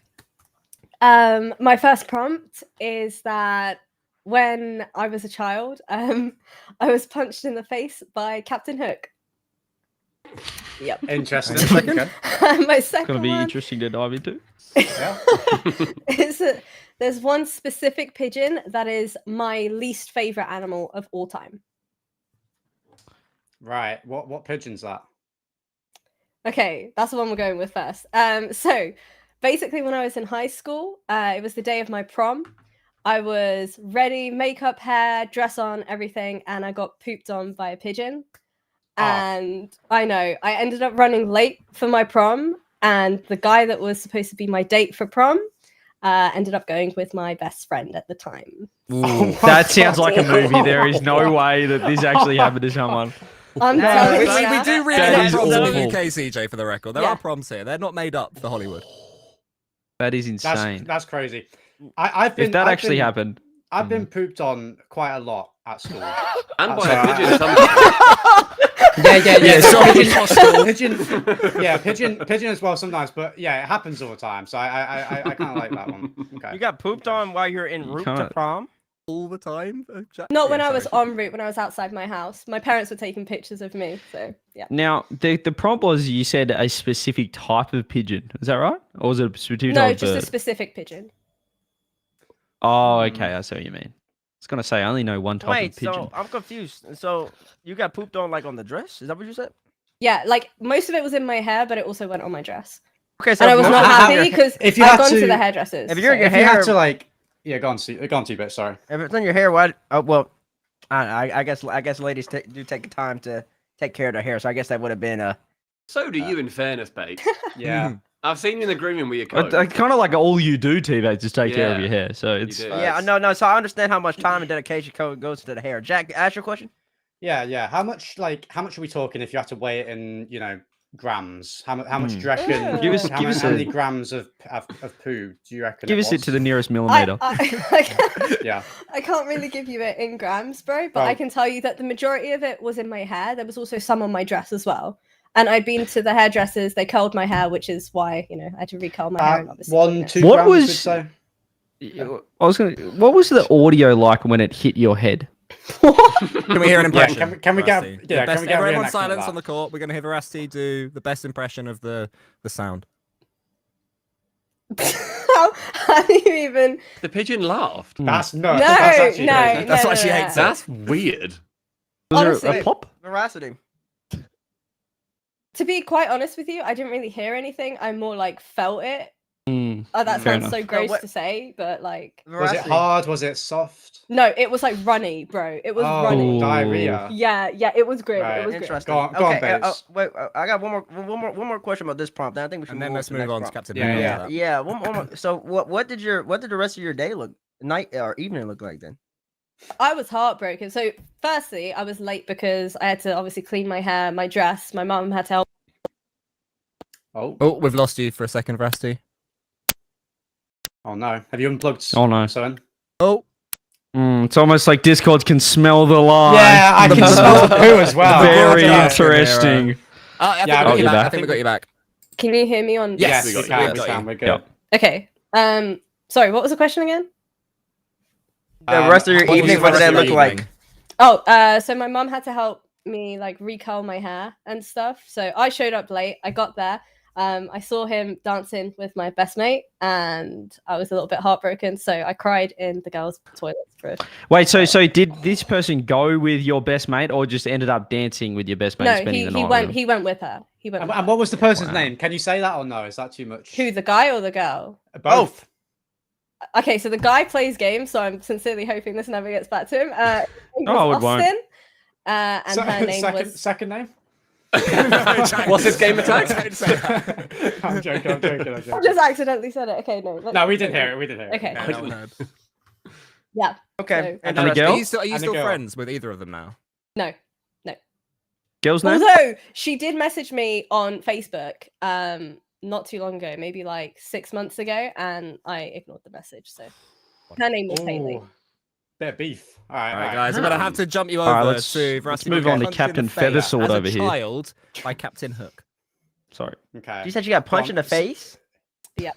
A: go.
I: My first prompt is that when I was a child, I was punched in the face by Captain Hook. Yep.
J: Interesting.
A: Second.
J: Okay.
I: My
G: It's
I: second
G: going to be
I: one
G: interesting to dive into.
I: is that there's one specific pigeon that is my least favorite animal of all time.
J: Right. What pigeon's that?
I: Okay, that's the one we're going with first. So basically, when I was in high school, it was the day of my prom. I was ready, makeup, hair, dress on, everything, and I got pooped on by a pigeon. And I know I ended up running late for my prom, and the guy that was supposed to be my date for prom ended up going with my best friend at the time.
G: That sounds like a movie. There is no way that this actually happened to someone.
I: I'm
A: We,
I: telling you.
A: we do really
G: That
A: have
G: is
A: proms in the
G: awful.
A: UK, CJ, for the record. There
I: Yeah.
A: are proms here. They're not made up for Hollywood.
G: That is insane.
J: That's crazy. I've been.
G: If that
J: I've
G: actually
J: been-
G: happened.
J: I've been pooped on quite a lot at school.
K: And by
J: That's
K: a
J: all
K: pigeon
J: right.
K: sometimes.
J: Yeah.
A: so
J: Pigeon as well sometimes, but yeah, it happens all the time. So I kind of like that one. Okay.
C: You got pooped on while you're en route to
G: can't-
C: prom?
A: all the time. Jack?
I: Not
A: Yeah,
I: when I was
A: sorry.
I: en route, when I was outside my house. My parents were taking pictures of me. So yeah.
G: Now, the prompt was you said a specific type of pigeon. Is that right? Or was it a specific
I: No,
G: type of
I: just a
G: bird?
I: specific pigeon.
G: Oh, okay. I see what you mean. I was going to say I only know one type
C: Wait,
G: of pigeon.
C: so I'm confused. So you got pooped on like on the dress? Is that what you said?
I: Yeah, like most of it was in my hair, but it also went on my dress.
C: Okay, so
I: And I was
J: if
I: not
J: you-
I: happy because
J: if you
I: I've
J: had
I: gone to
J: to-
I: the hairdressers.
C: if you're
I: so-
C: your
J: If you had
C: hair-
J: to like, yeah, go on, Tbate. Sorry.
C: if it's on your hair, why? Well, I guess ladies do take time to take care of their hair, so I guess that would have been a.
K: So do you, in fairness, Bates.
J: Yeah.
K: I've seen you in the grooming with your coat.
G: Kind of like all you do, Tbates, is take care of
K: Yeah,
G: your hair. So
K: you
G: it's
K: do.
C: Yeah, no. So I understand how much time and dedication goes to the hair. Jack, ask your question.
J: Yeah. How much are we talking if you have to weigh it in, grams? How much do you reckon?
I: Give us-
J: how many grams of poo do you reckon?
G: give us it to the nearest millimeter.
J: Yeah.
I: I can't really give you it in grams, bro, but I can tell you that the majority of it was in my hair. There was also some on my dress as well. And I'd been to the hairdressers, they curled my hair, which is why, I had to recurl my hair. And obviously
J: 1-2
G: What
J: grams,
G: was-
J: we'd say.
G: What was the audio like when it hit your head?
A: Can we hear an impression?
J: Can we get
A: Veracity?
J: yeah,
A: The best,
J: can we get a
A: everyone
J: reenactment of
A: silence
J: that?
A: on the court. We're going to hear Veracity do the best impression of the sound.
I: how do you even...
K: The pigeon laughed.
J: That's
I: No,
J: nuts. That's actually
I: no,
J: crazy.
A: That's
I: no,
A: why
I: no,
A: she
I: no.
A: hates it.
K: That's weird.
G: Was there
I: Honestly.
G: a pop?
C: Veracity.
I: To be quite honest with you, I didn't really hear anything. I more like felt it. Oh, that
G: fair
I: sounds
G: enough.
I: so gross
C: what-
I: to say, but like...
J: Was it hard? Was it soft?
I: No, it was like runny, bro. It was runny.
J: Diarrhea.
I: Yeah, it was grim.
J: Right.
I: It was grim.
C: Interesting.
J: Go on,
C: okay,
J: Bates.
C: wait. I got one more question about this prompt. Then I think we should
A: And then
C: move
A: let's
C: on to the
A: move
C: next
A: on to
C: prompt.
A: Captain
J: Yeah,
A: Who
J: yeah.
A: after that.
C: Yeah, one more. So what did the rest of your day night or evening look like then?
I: I was heartbroken. So, firstly, I was late because I had to obviously clean my hair, my dress. My mum had to help.
A: Oh, we've lost you for a second, Veracity.
J: Oh no. Have you unplugged?
G: Oh, no.
J: Son?
A: Oh,
G: It's almost like Discord can smell the lie.
J: Yeah, I can smell the poo as well.
G: Very
J: Yeah.
G: interesting.
A: I think
J: Yeah,
A: we got you
G: you're
A: back.
G: back.
A: I think we got you back.
I: Can you hear me on?
A: Yes,
J: we
A: we
J: can.
A: got you.
J: We're good.
G: Yep.
I: Okay. Sorry, what was the question again?
C: The rest of your
J: what was
C: evening,
J: the
C: what did
J: rest
C: that
J: of your
C: look
J: evening?
C: like?
I: Oh, so my mum had to help me like recurl my hair and stuff. So I showed up late. I got there. I saw him dancing with my best mate, and I was a little bit heartbroken. So I cried in the girls' toilets.
G: Wait, so did this person go with your best mate, or just ended up dancing with your best mate,
I: No,
G: spending the night?
I: he
G: with
I: went.
G: him?
I: He went with her. He went. With
J: And
I: her.
J: what was the person's
G: Wow.
J: name? Can you say that or no? Is that too much?
I: Who, the guy or the girl?
J: Both.
I: Okay, so the guy plays games, so I'm sincerely hoping this never gets back to him. His name
G: Oh,
I: was
G: it won't.
I: Austin, and her name was.
J: second name?
K: What's his game attack?
J: I'm joking.
I: I just accidentally said it. Okay, no.
J: No, we didn't hear it.
I: Okay.
A: Yeah, no one heard.
I: Yeah.
C: Okay.
I: So-
G: And the
C: interesting.
G: girl?
A: Are you still,
J: And the
A: still
J: girl.
A: friends with either of them now?
I: No.
G: Girl's name?
I: Although she did message me on Facebook, not too long ago, maybe like 6 months ago, and I ignored the message. So her name was Haley.
J: Ooh, bit of beef. All
A: All right,
J: right.
A: guys, I'm going to have to jump you
G: All right,
A: over
G: let's
A: to Veracity.
G: move
A: Get
G: on to
A: punched in
G: Captain
A: the face
G: Feathersword
A: as a
G: over here.
A: child by Captain Hook.
G: Sorry.
J: Okay.
C: You said you got punched in the face?
I: Yeah.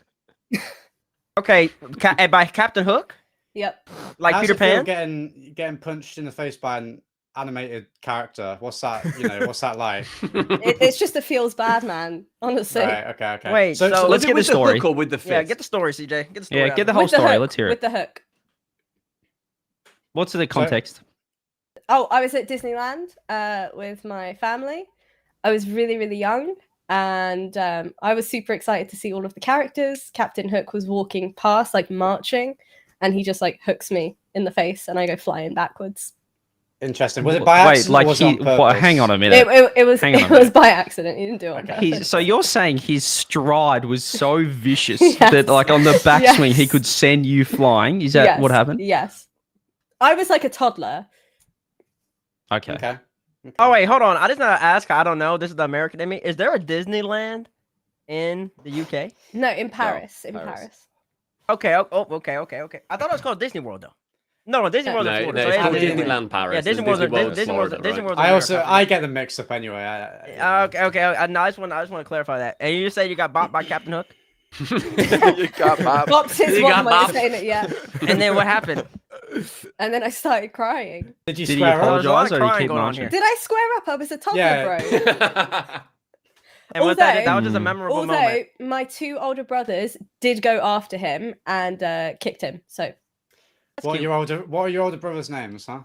C: Okay, and by Captain Hook?
I: Yep.
C: Like
J: How's
C: Peter
J: it feel
C: Pan?
J: getting punched in the face by an animated character? What's that? What's that like?
I: It's just it feels bad, man. Honestly.
J: Right. Okay.
C: Wait, so
G: let's
K: Was it
G: get the
K: with
G: story.
K: hook or with the fist?
C: Yeah, get the story, CJ. Get the story.
G: Yeah,
C: out
G: get
C: of
G: the
C: it.
G: whole
I: With the
G: story.
I: hook,
G: Let's hear
I: With
G: it.
I: the hook.
G: What's the context?
I: Oh, I was at Disneyland with my family. I was really, really young, and I was super excited to see all of the characters. Captain Hook was walking past, like marching, and he just like hooks me in the face, and I go flying backwards.
J: Interesting. Was it by
G: Wait,
J: accident
G: like
J: or was it on purpose?
G: hang on a minute.
I: It was
G: Hang on a
I: it was
G: minute.
I: by accident. He didn't do it on purpose.
G: So you're saying his stride was so vicious
I: Yes.
G: that, like, on the backswing, he
I: Yes.
G: could send you flying? Is that what
I: Yes,
G: happened?
I: Yes. I was like a toddler.
G: Okay.
J: Okay.
C: Oh, wait, hold on. I just want to ask. I don't know. This is the American in me. Is there a Disneyland in the UK?
I: No, in Paris. In
C: Paris.
I: Paris.
C: Okay. Okay. I thought it was called Disney World, though. No, Disney
I: No,
C: World's
K: No,
C: in
K: no,
C: Florida.
K: it's
C: so
K: called
C: it is
K: Disneyland Paris.
C: Yeah, Disney World's
K: Disney World's
C: Disney
K: Florida,
C: Disney
K: right?
C: World's
J: I get them mixed up anyway.
C: Okay. No, I just want to clarify that. And you say you got bopped by Captain Hook,
H: You got Bob.
I: Bops is
K: You
I: one
K: got
I: way of
K: bopped.
I: saying it, yeah.
C: and then what happened?
I: And then I started crying.
J: Did you
G: Did he
J: square up?
C: There's a lot
G: apologize
C: of
G: or did he
C: crying
G: keep
C: going on
G: marching?
C: here.
I: Did I square up? I was a toddler,
J: Yeah.
I: bro.
C: And what that was just a memorable
I: Although
C: moment.
I: my two older brothers did go after him and kicked him. So
J: What are your older brothers' names, huh?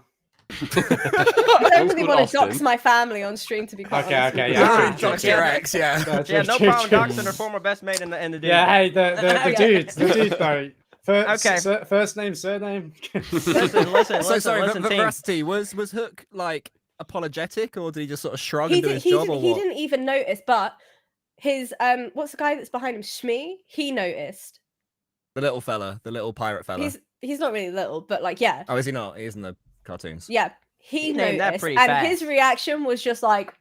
I: I don't really
K: called
I: want to dox
K: Austin.
I: my family on stream, to be quite
J: Okay,
I: honest.
J: okay,
I: with
J: yeah.
I: you.
J: True, true,
A: Dox
J: true.
A: your ex, yeah.
C: Yeah, no problem doxing her former best mate in the dude.
J: Yeah, hey, the
I: Okay.
J: dude though. First,
C: Okay.
J: first name, surname.
C: Listen,
A: So sorry,
C: listen,
A: but
C: team.
A: Veracity, was Hook like apologetic, or did he just sort of shrug
I: He,
A: and do
I: did,
A: his
I: he,
A: job,
I: did,
A: or
I: he
A: what?
I: didn't even notice, but his what's the guy that's behind him? Shmee. He noticed.
A: The little fella, the little pirate fella.
I: He's not really little, but like yeah.
A: Oh, is he not? He is in the cartoons.
I: Yeah, he
C: named that
I: noticed,
C: pretty
I: and
C: fast.
I: his reaction was just like,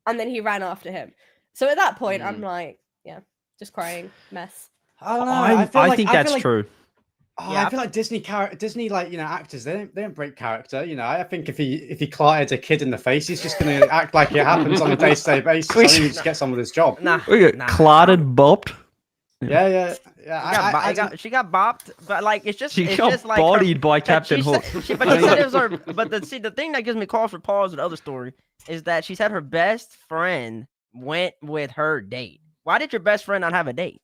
I: and then he ran after him. So at that point, I'm like, yeah, just crying mess.
J: I don't know.
G: I think that's true.
J: Oh,
C: Yeah,
J: I feel like Disney, like actors, they don't break character. I think if he clattered a kid in the face, he's just gonna act like it happens on a day-to-day basis. I think he just gets on with his job.
G: We got clattered, bopped.
J: Yeah.
C: She got bopped, but like it's just
G: She got
C: just like
G: bodied by Captain Hook.
C: But she said it was her. But the thing that gives me cause for pause with the other story is that she said her best friend went with her date. Why did your best friend not have a date?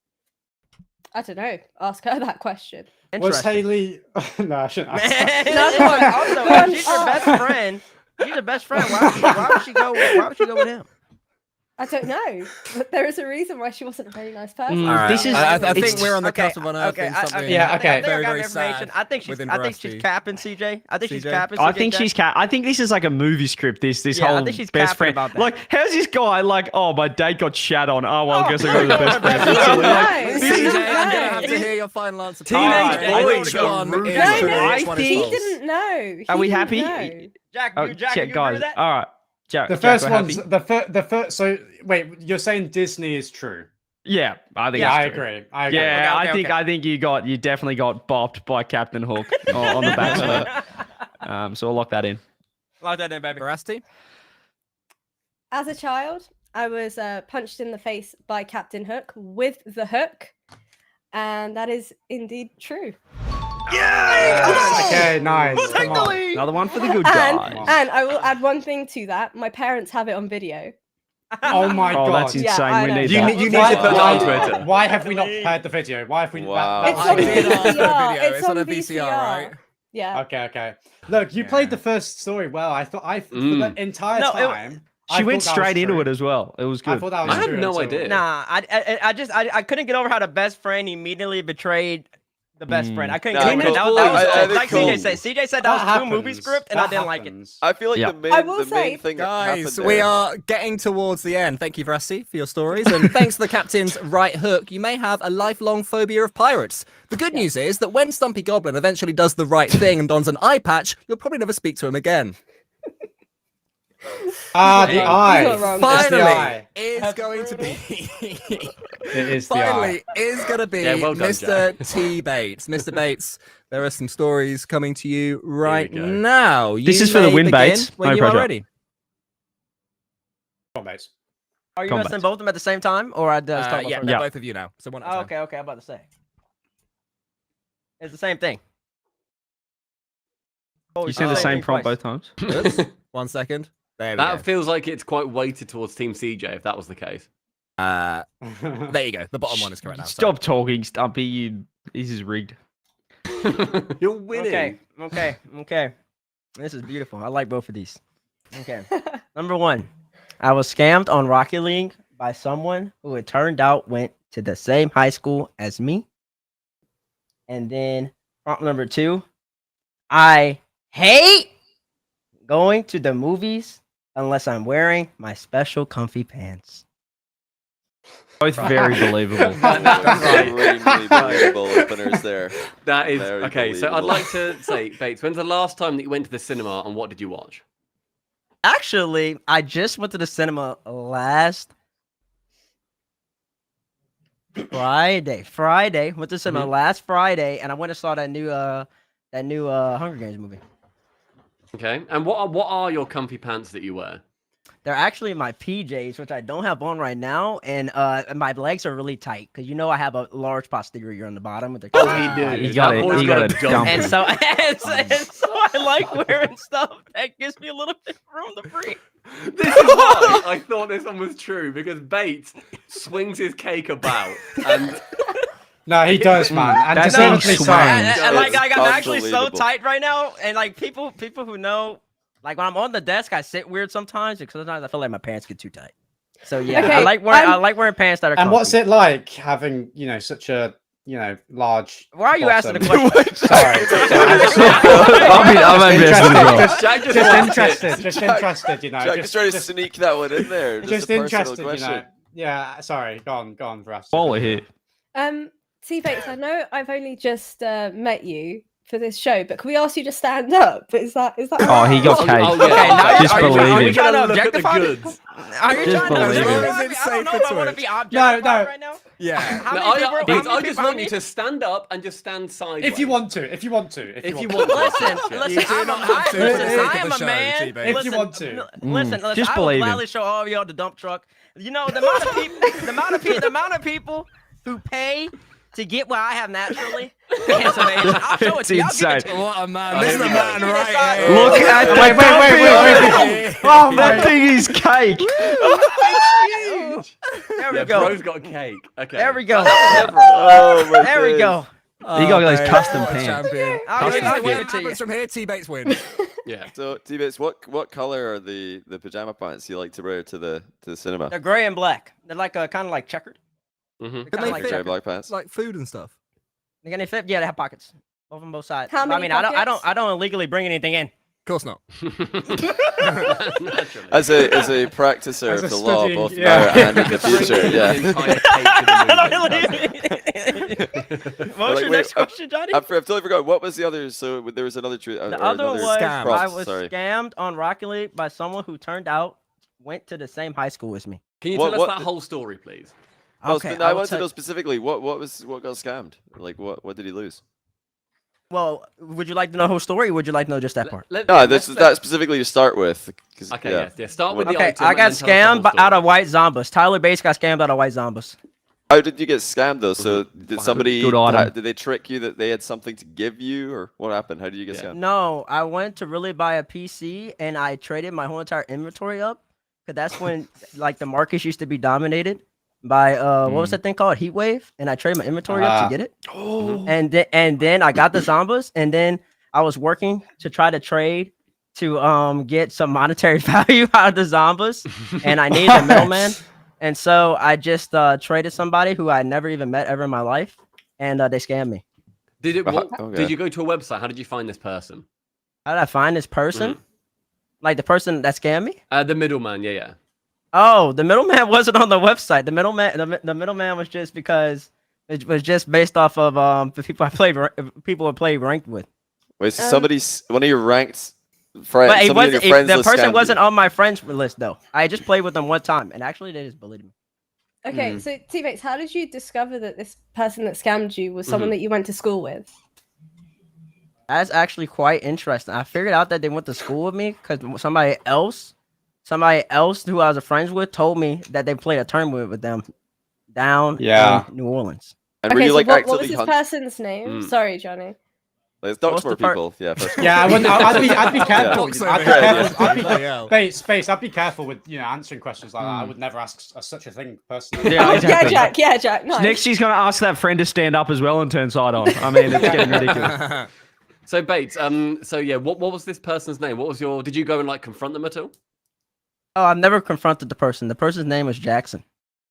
I: I don't know. Ask her that question.
J: Was Haley? No, I shouldn't. Ask that.
C: Also, if she's your best friend. She's your best friend. Why would she go? Why would she go with him?
I: I don't know, but there is a reason why she wasn't a very nice person.
A: All right.
G: This is-
A: I think we're on the cusp of unearthing something. Very, very sad.
C: I think she's capping CJ. I think she's capping.
G: I think she's I think this is like a movie script. This whole
C: I think she's
G: best
C: capping
G: friend.
C: about that.
G: Like, how's this guy like? Oh, my date got shat on. Oh well, I guess I go to the best friend.
A: CJ, I'm gonna have to hear your final answer.
K: Teenage
A: Which
K: boys are
A: one
K: rude.
A: is
I: No,
A: true?
I: no,
A: Which one is
I: he
A: false?
I: didn't know.
G: Are we
I: He
G: happy?
I: didn't know.
C: Jack,
G: Oh,
C: you
G: check,
C: agree
G: guys.
C: with that?
G: All right. Jack,
J: The
G: Jack,
J: first
G: we're
J: one's
G: happy?
J: the first. So wait, you're saying Disney is true?
G: Yeah, I think.
J: Yeah, I
G: it's true.
J: agree. I agree.
G: Yeah,
C: Okay,
G: I think you definitely got bopped by Captain Hook on the Bachelor. So I'll lock that in.
C: Lock that in, baby.
A: Veracity?
I: As a child, I was punched in the face by Captain Hook with the hook, and that is indeed true.
J: Okay, nice. Come on.
G: Another one for the good guys.
I: And I will add one thing to that. My parents have it on video.
J: Oh my
G: Oh,
J: god.
G: that's
I: Yeah,
G: insane.
I: I
G: We
I: know.
G: need
K: You
G: that.
K: need to put that on Twitter.
J: Why have we not prepared the video? Why have we?
H: Wow.
I: It's
A: I
I: on
A: did ask for a
I: VCR.
A: video.
I: It's
A: It's on
I: on
A: a VCR, right?
I: Yeah.
J: Okay. Look, you played the first story well. I thought for the entire time.
G: She went straight into it as well. It was
J: I
G: good.
J: thought that was
K: I had
J: true
K: no
J: until-
K: idea.
C: Nah, I couldn't get over how the best friend immediately betrayed the best friend. I couldn't
H: Nah,
C: get over
H: Cole,
C: that. That was
H: I think
C: like
H: Cole-
C: CJ said. CJ said that was too movie
J: happens.
C: script, and
J: That
C: I didn't like it.
J: happens.
H: I feel like
G: Yeah.
H: the
I: I will
H: main
I: say-
H: thing that
A: Guys,
H: happened
A: we
H: there-
A: are getting towards the end. Thank you, Veracity, for your stories. And thanks to the captain's right hook, you may have a lifelong phobia of pirates. The good news is that when Stumpy Goblin eventually does the right thing and dons an eye patch, you'll probably never speak to him again.
J: Ah, the
I: He's
J: eye.
I: not wrong.
J: It's the
A: Finally,
J: eye.
A: is going to be...
J: It is the eye.
A: Finally, is going to be
K: Yeah, well done,
A: Mr. Tbates. Mr. Bates, there are some stories coming to you right
K: go.
A: now.
G: This
A: You
G: is for the
A: may
G: win,
A: begin
G: Bates.
A: when
G: No
A: you are
G: pressure.
A: ready.
J: Come on, mates.
C: Are you
G: Come
C: gonna
G: back.
C: send both of them at the same time, or I just talk about
A: Yeah,
C: first?
A: they're
G: Yeah.
A: both of you now. So one at a
C: Oh,
A: time.
C: okay. I'm about to say. It's the same thing.
G: You sent the same prompt
C: twice.
G: both times.
A: Oops. 1 second. There we
K: That
A: go.
K: feels like it's quite weighted towards Team CJ if that was the case.
A: There you go. The bottom one is correct now.
G: Stop talking, Stumpy. This is rigged.
K: You're winning.
C: Okay. This is beautiful. I like both of these. Okay. Number one, I was scammed on Rocket League by someone who it turned out went to the same high school as me. And then prompt number two, I hate going to the movies unless I'm wearing my special comfy pants.
G: Both very believable.
H: Extremely believable openers there.
K: That is
H: Very
K: okay. So I'd
H: believable.
K: like to say, Bates, when's the last time that you went to the cinema and what did you watch?
C: Actually, I just went to the cinema last Friday. Went to the cinema last Friday, and I went and saw that new Hunger Games movie.
K: Okay. And what are your comfy pants that you wear?
C: They're actually my PJs, which I don't have on right now, and my legs are really tight because I have a large posterior on the bottom with the.
G: You got it. You got it. Dump
C: And
G: it.
C: so I like wearing stuff that gives me a little bit of room to breathe.
K: This is why I thought this one was true because Bates swings his cake about and
J: No, he does, man. And
G: That's
J: deservedly
G: being
J: so.
G: swung.
C: And like
H: It's
C: I'm actually so
H: unbelievable.
C: tight right now, and like people who know, like when I'm on the desk, I sit weird sometimes because sometimes I feel like my pants get too tight. So yeah,
I: Okay,
C: I like wearing pants that are.
J: And what's
C: comfy.
J: it like having, such a, large.
C: Why are you asking the
J: bottom?
C: question?
J: Sorry.
G: I'm invested as well.
K: Jack just
J: Just
K: wants it.
J: interested,
H: Jack is trying to sneak that one in there.
J: Just
H: a personal
J: interested,
H: question.
J: Yeah, sorry. Go on, Veracity.
G: Follow here.
I: Tbates, I know I've only just met you for this show, but can we ask you to stand up? Is that
G: Oh, he got cake.
C: Okay, now
G: Just
C: are you
G: believe it.
C: trying to
K: Look at the
C: objectify me?
K: goods.
C: Are you
G: Just
C: trying to
G: believe it.
C: objectify me? I don't know if I want to be objectified right now.
A: Yeah.
C: How
K: No,
C: many people?
K: I
C: how many
K: just
C: people
K: want
C: I
K: you
C: need?
K: to stand up and just stand sideways.
J: If you want to.
K: If you want to.
C: Listen, I'm a, I,
A: for the
C: listen,
A: sake
C: I
A: of
C: am
A: the
C: a
A: show,
C: man.
A: T-Base.
J: If you
C: Listen,
J: want to.
C: Listen,
G: Just
C: I will
G: believe
C: gladly
G: it.
C: show all of y'all the dump truck. You know the amount of people, the amount of people who pay to get what I have naturally. It's amazing. I'll show it to you. I'll give it to you.
A: What a man. This is a man right here.
G: Look at that.
J: Wait. Oh,
G: That thing is cake.
C: There we
K: Yeah,
C: go.
K: bro's got cake. Okay.
C: There we go.
H: Oh my
C: There we
H: days.
C: go.
G: You got those
A: mate,
G: custom
A: what a
G: pants.
A: champion.
C: I'll give
A: What
C: it to you.
A: happens from here? T-Bates win.
K: Yeah.
H: So, Tbates, what color are the pajama pants you like to wear to the cinema?
C: They're gray and black. They're like kind of like checkered.
K: Mm-hmm.
C: They're
A: Can
C: kinda
A: they
C: like
A: fit?
H: Gray
C: checkered.
H: black pants.
A: Like food and stuff.
C: Can they fit? Yeah, they have pockets. Both on both sides.
I: How
C: But I
I: many
C: mean,
I: pockets?
C: I don't illegally bring anything in.
A: Of course not.
K: Naturally.
H: As a practicer
J: As a
H: of the law,
J: studying-
H: both
J: yeah.
H: now and in the future, yeah.
C: What's
H: Like,
C: your
H: wait,
C: next question, Johnny?
H: I've totally forgot. What was the other? So there was another.
C: The other one was
A: scam.
C: I
H: Props,
C: was
H: sorry.
C: scammed on Rocket League by someone who turned out went to the same high school as me.
K: Can you
H: What-
K: tell us
H: what-
K: that whole story, please?
H: No,
C: Okay,
H: I
C: will
H: want to
C: tell-
H: know specifically what got scammed. Like what did he lose?
C: Well, would you like to know the whole story, or would you like to know just that part?
H: No,
K: let's-
H: that's specifically to start with. 'cause,
K: Okay,
H: yeah.
K: yeah. Start with the
C: Okay,
K: item
C: I
K: and
C: got
K: then tell us the
C: scammed
K: whole
C: out of
K: story.
C: White Zombas. Tyler Bates got scammed out of White Zombas.
H: How did you get scammed though? So did somebody
G: Good item.
H: did they trick you that they had something to give you, or what happened? How did you get scammed?
C: No, I went to really buy a PC and I traded my whole entire inventory up. Cause that's when like the markets used to be dominated by what was that thing called? Heatwave. And I traded my inventory up to get it.
H: Oh,
C: And then I got the Zombas, and then I was working to try to trade to get some monetary value out of the Zombas, and I needed a middleman. And so I just traded somebody who I never even met ever in my life, and they scammed me.
K: Did it? What,
H: Okay.
K: Did you go to a website? How did you find this person?
C: How did I find this person? Like the person that scammed me?
K: The middleman. Yeah.
C: Oh, the middleman wasn't on the website. The middleman was just because it was just based off of the people I played ranked with.
H: wait, so somebody's one of your ranked friends.
C: But it
H: Somebody on
C: wasn't,
H: your friends
C: the
H: list
C: person
H: scammed
C: wasn't
H: you.
C: on my friends list though. I just played with them one time, and actually they just bullied me.
I: Okay, so Tbates, how did you discover that this person that scammed you was someone that you went to school with?
C: That's actually quite interesting. I figured out that they went to school with me because somebody else who I was friends with told me that they played a tournament with them down in New Orleans.
H: And were
I: Okay,
H: you
I: so
H: like
I: what was
H: actively
I: this
H: hunt?
I: person's name? Sorry, Johnny.
H: Let's talk
C: What's
H: more
C: the part-
H: people. Yeah, first.
J: Yeah, I'd be careful.
A: Box
J: I'd be
A: over here.
J: careful.
A: Bloody hell.
J: Space. I'd be careful with answering questions like that. I would never ask such a thing personally.
G: Yeah,
I: Yeah,
G: exactly.
I: Jack. Yeah, Jack. Nice.
G: Next, she's going to ask that friend to stand up as well and turn side on. I mean, it's getting ridiculous.
K: So Bates. So yeah. What was this person's name? What was your? Did you go and like confront them at all?
C: Oh, I've never confronted the person. The person's name was Jackson.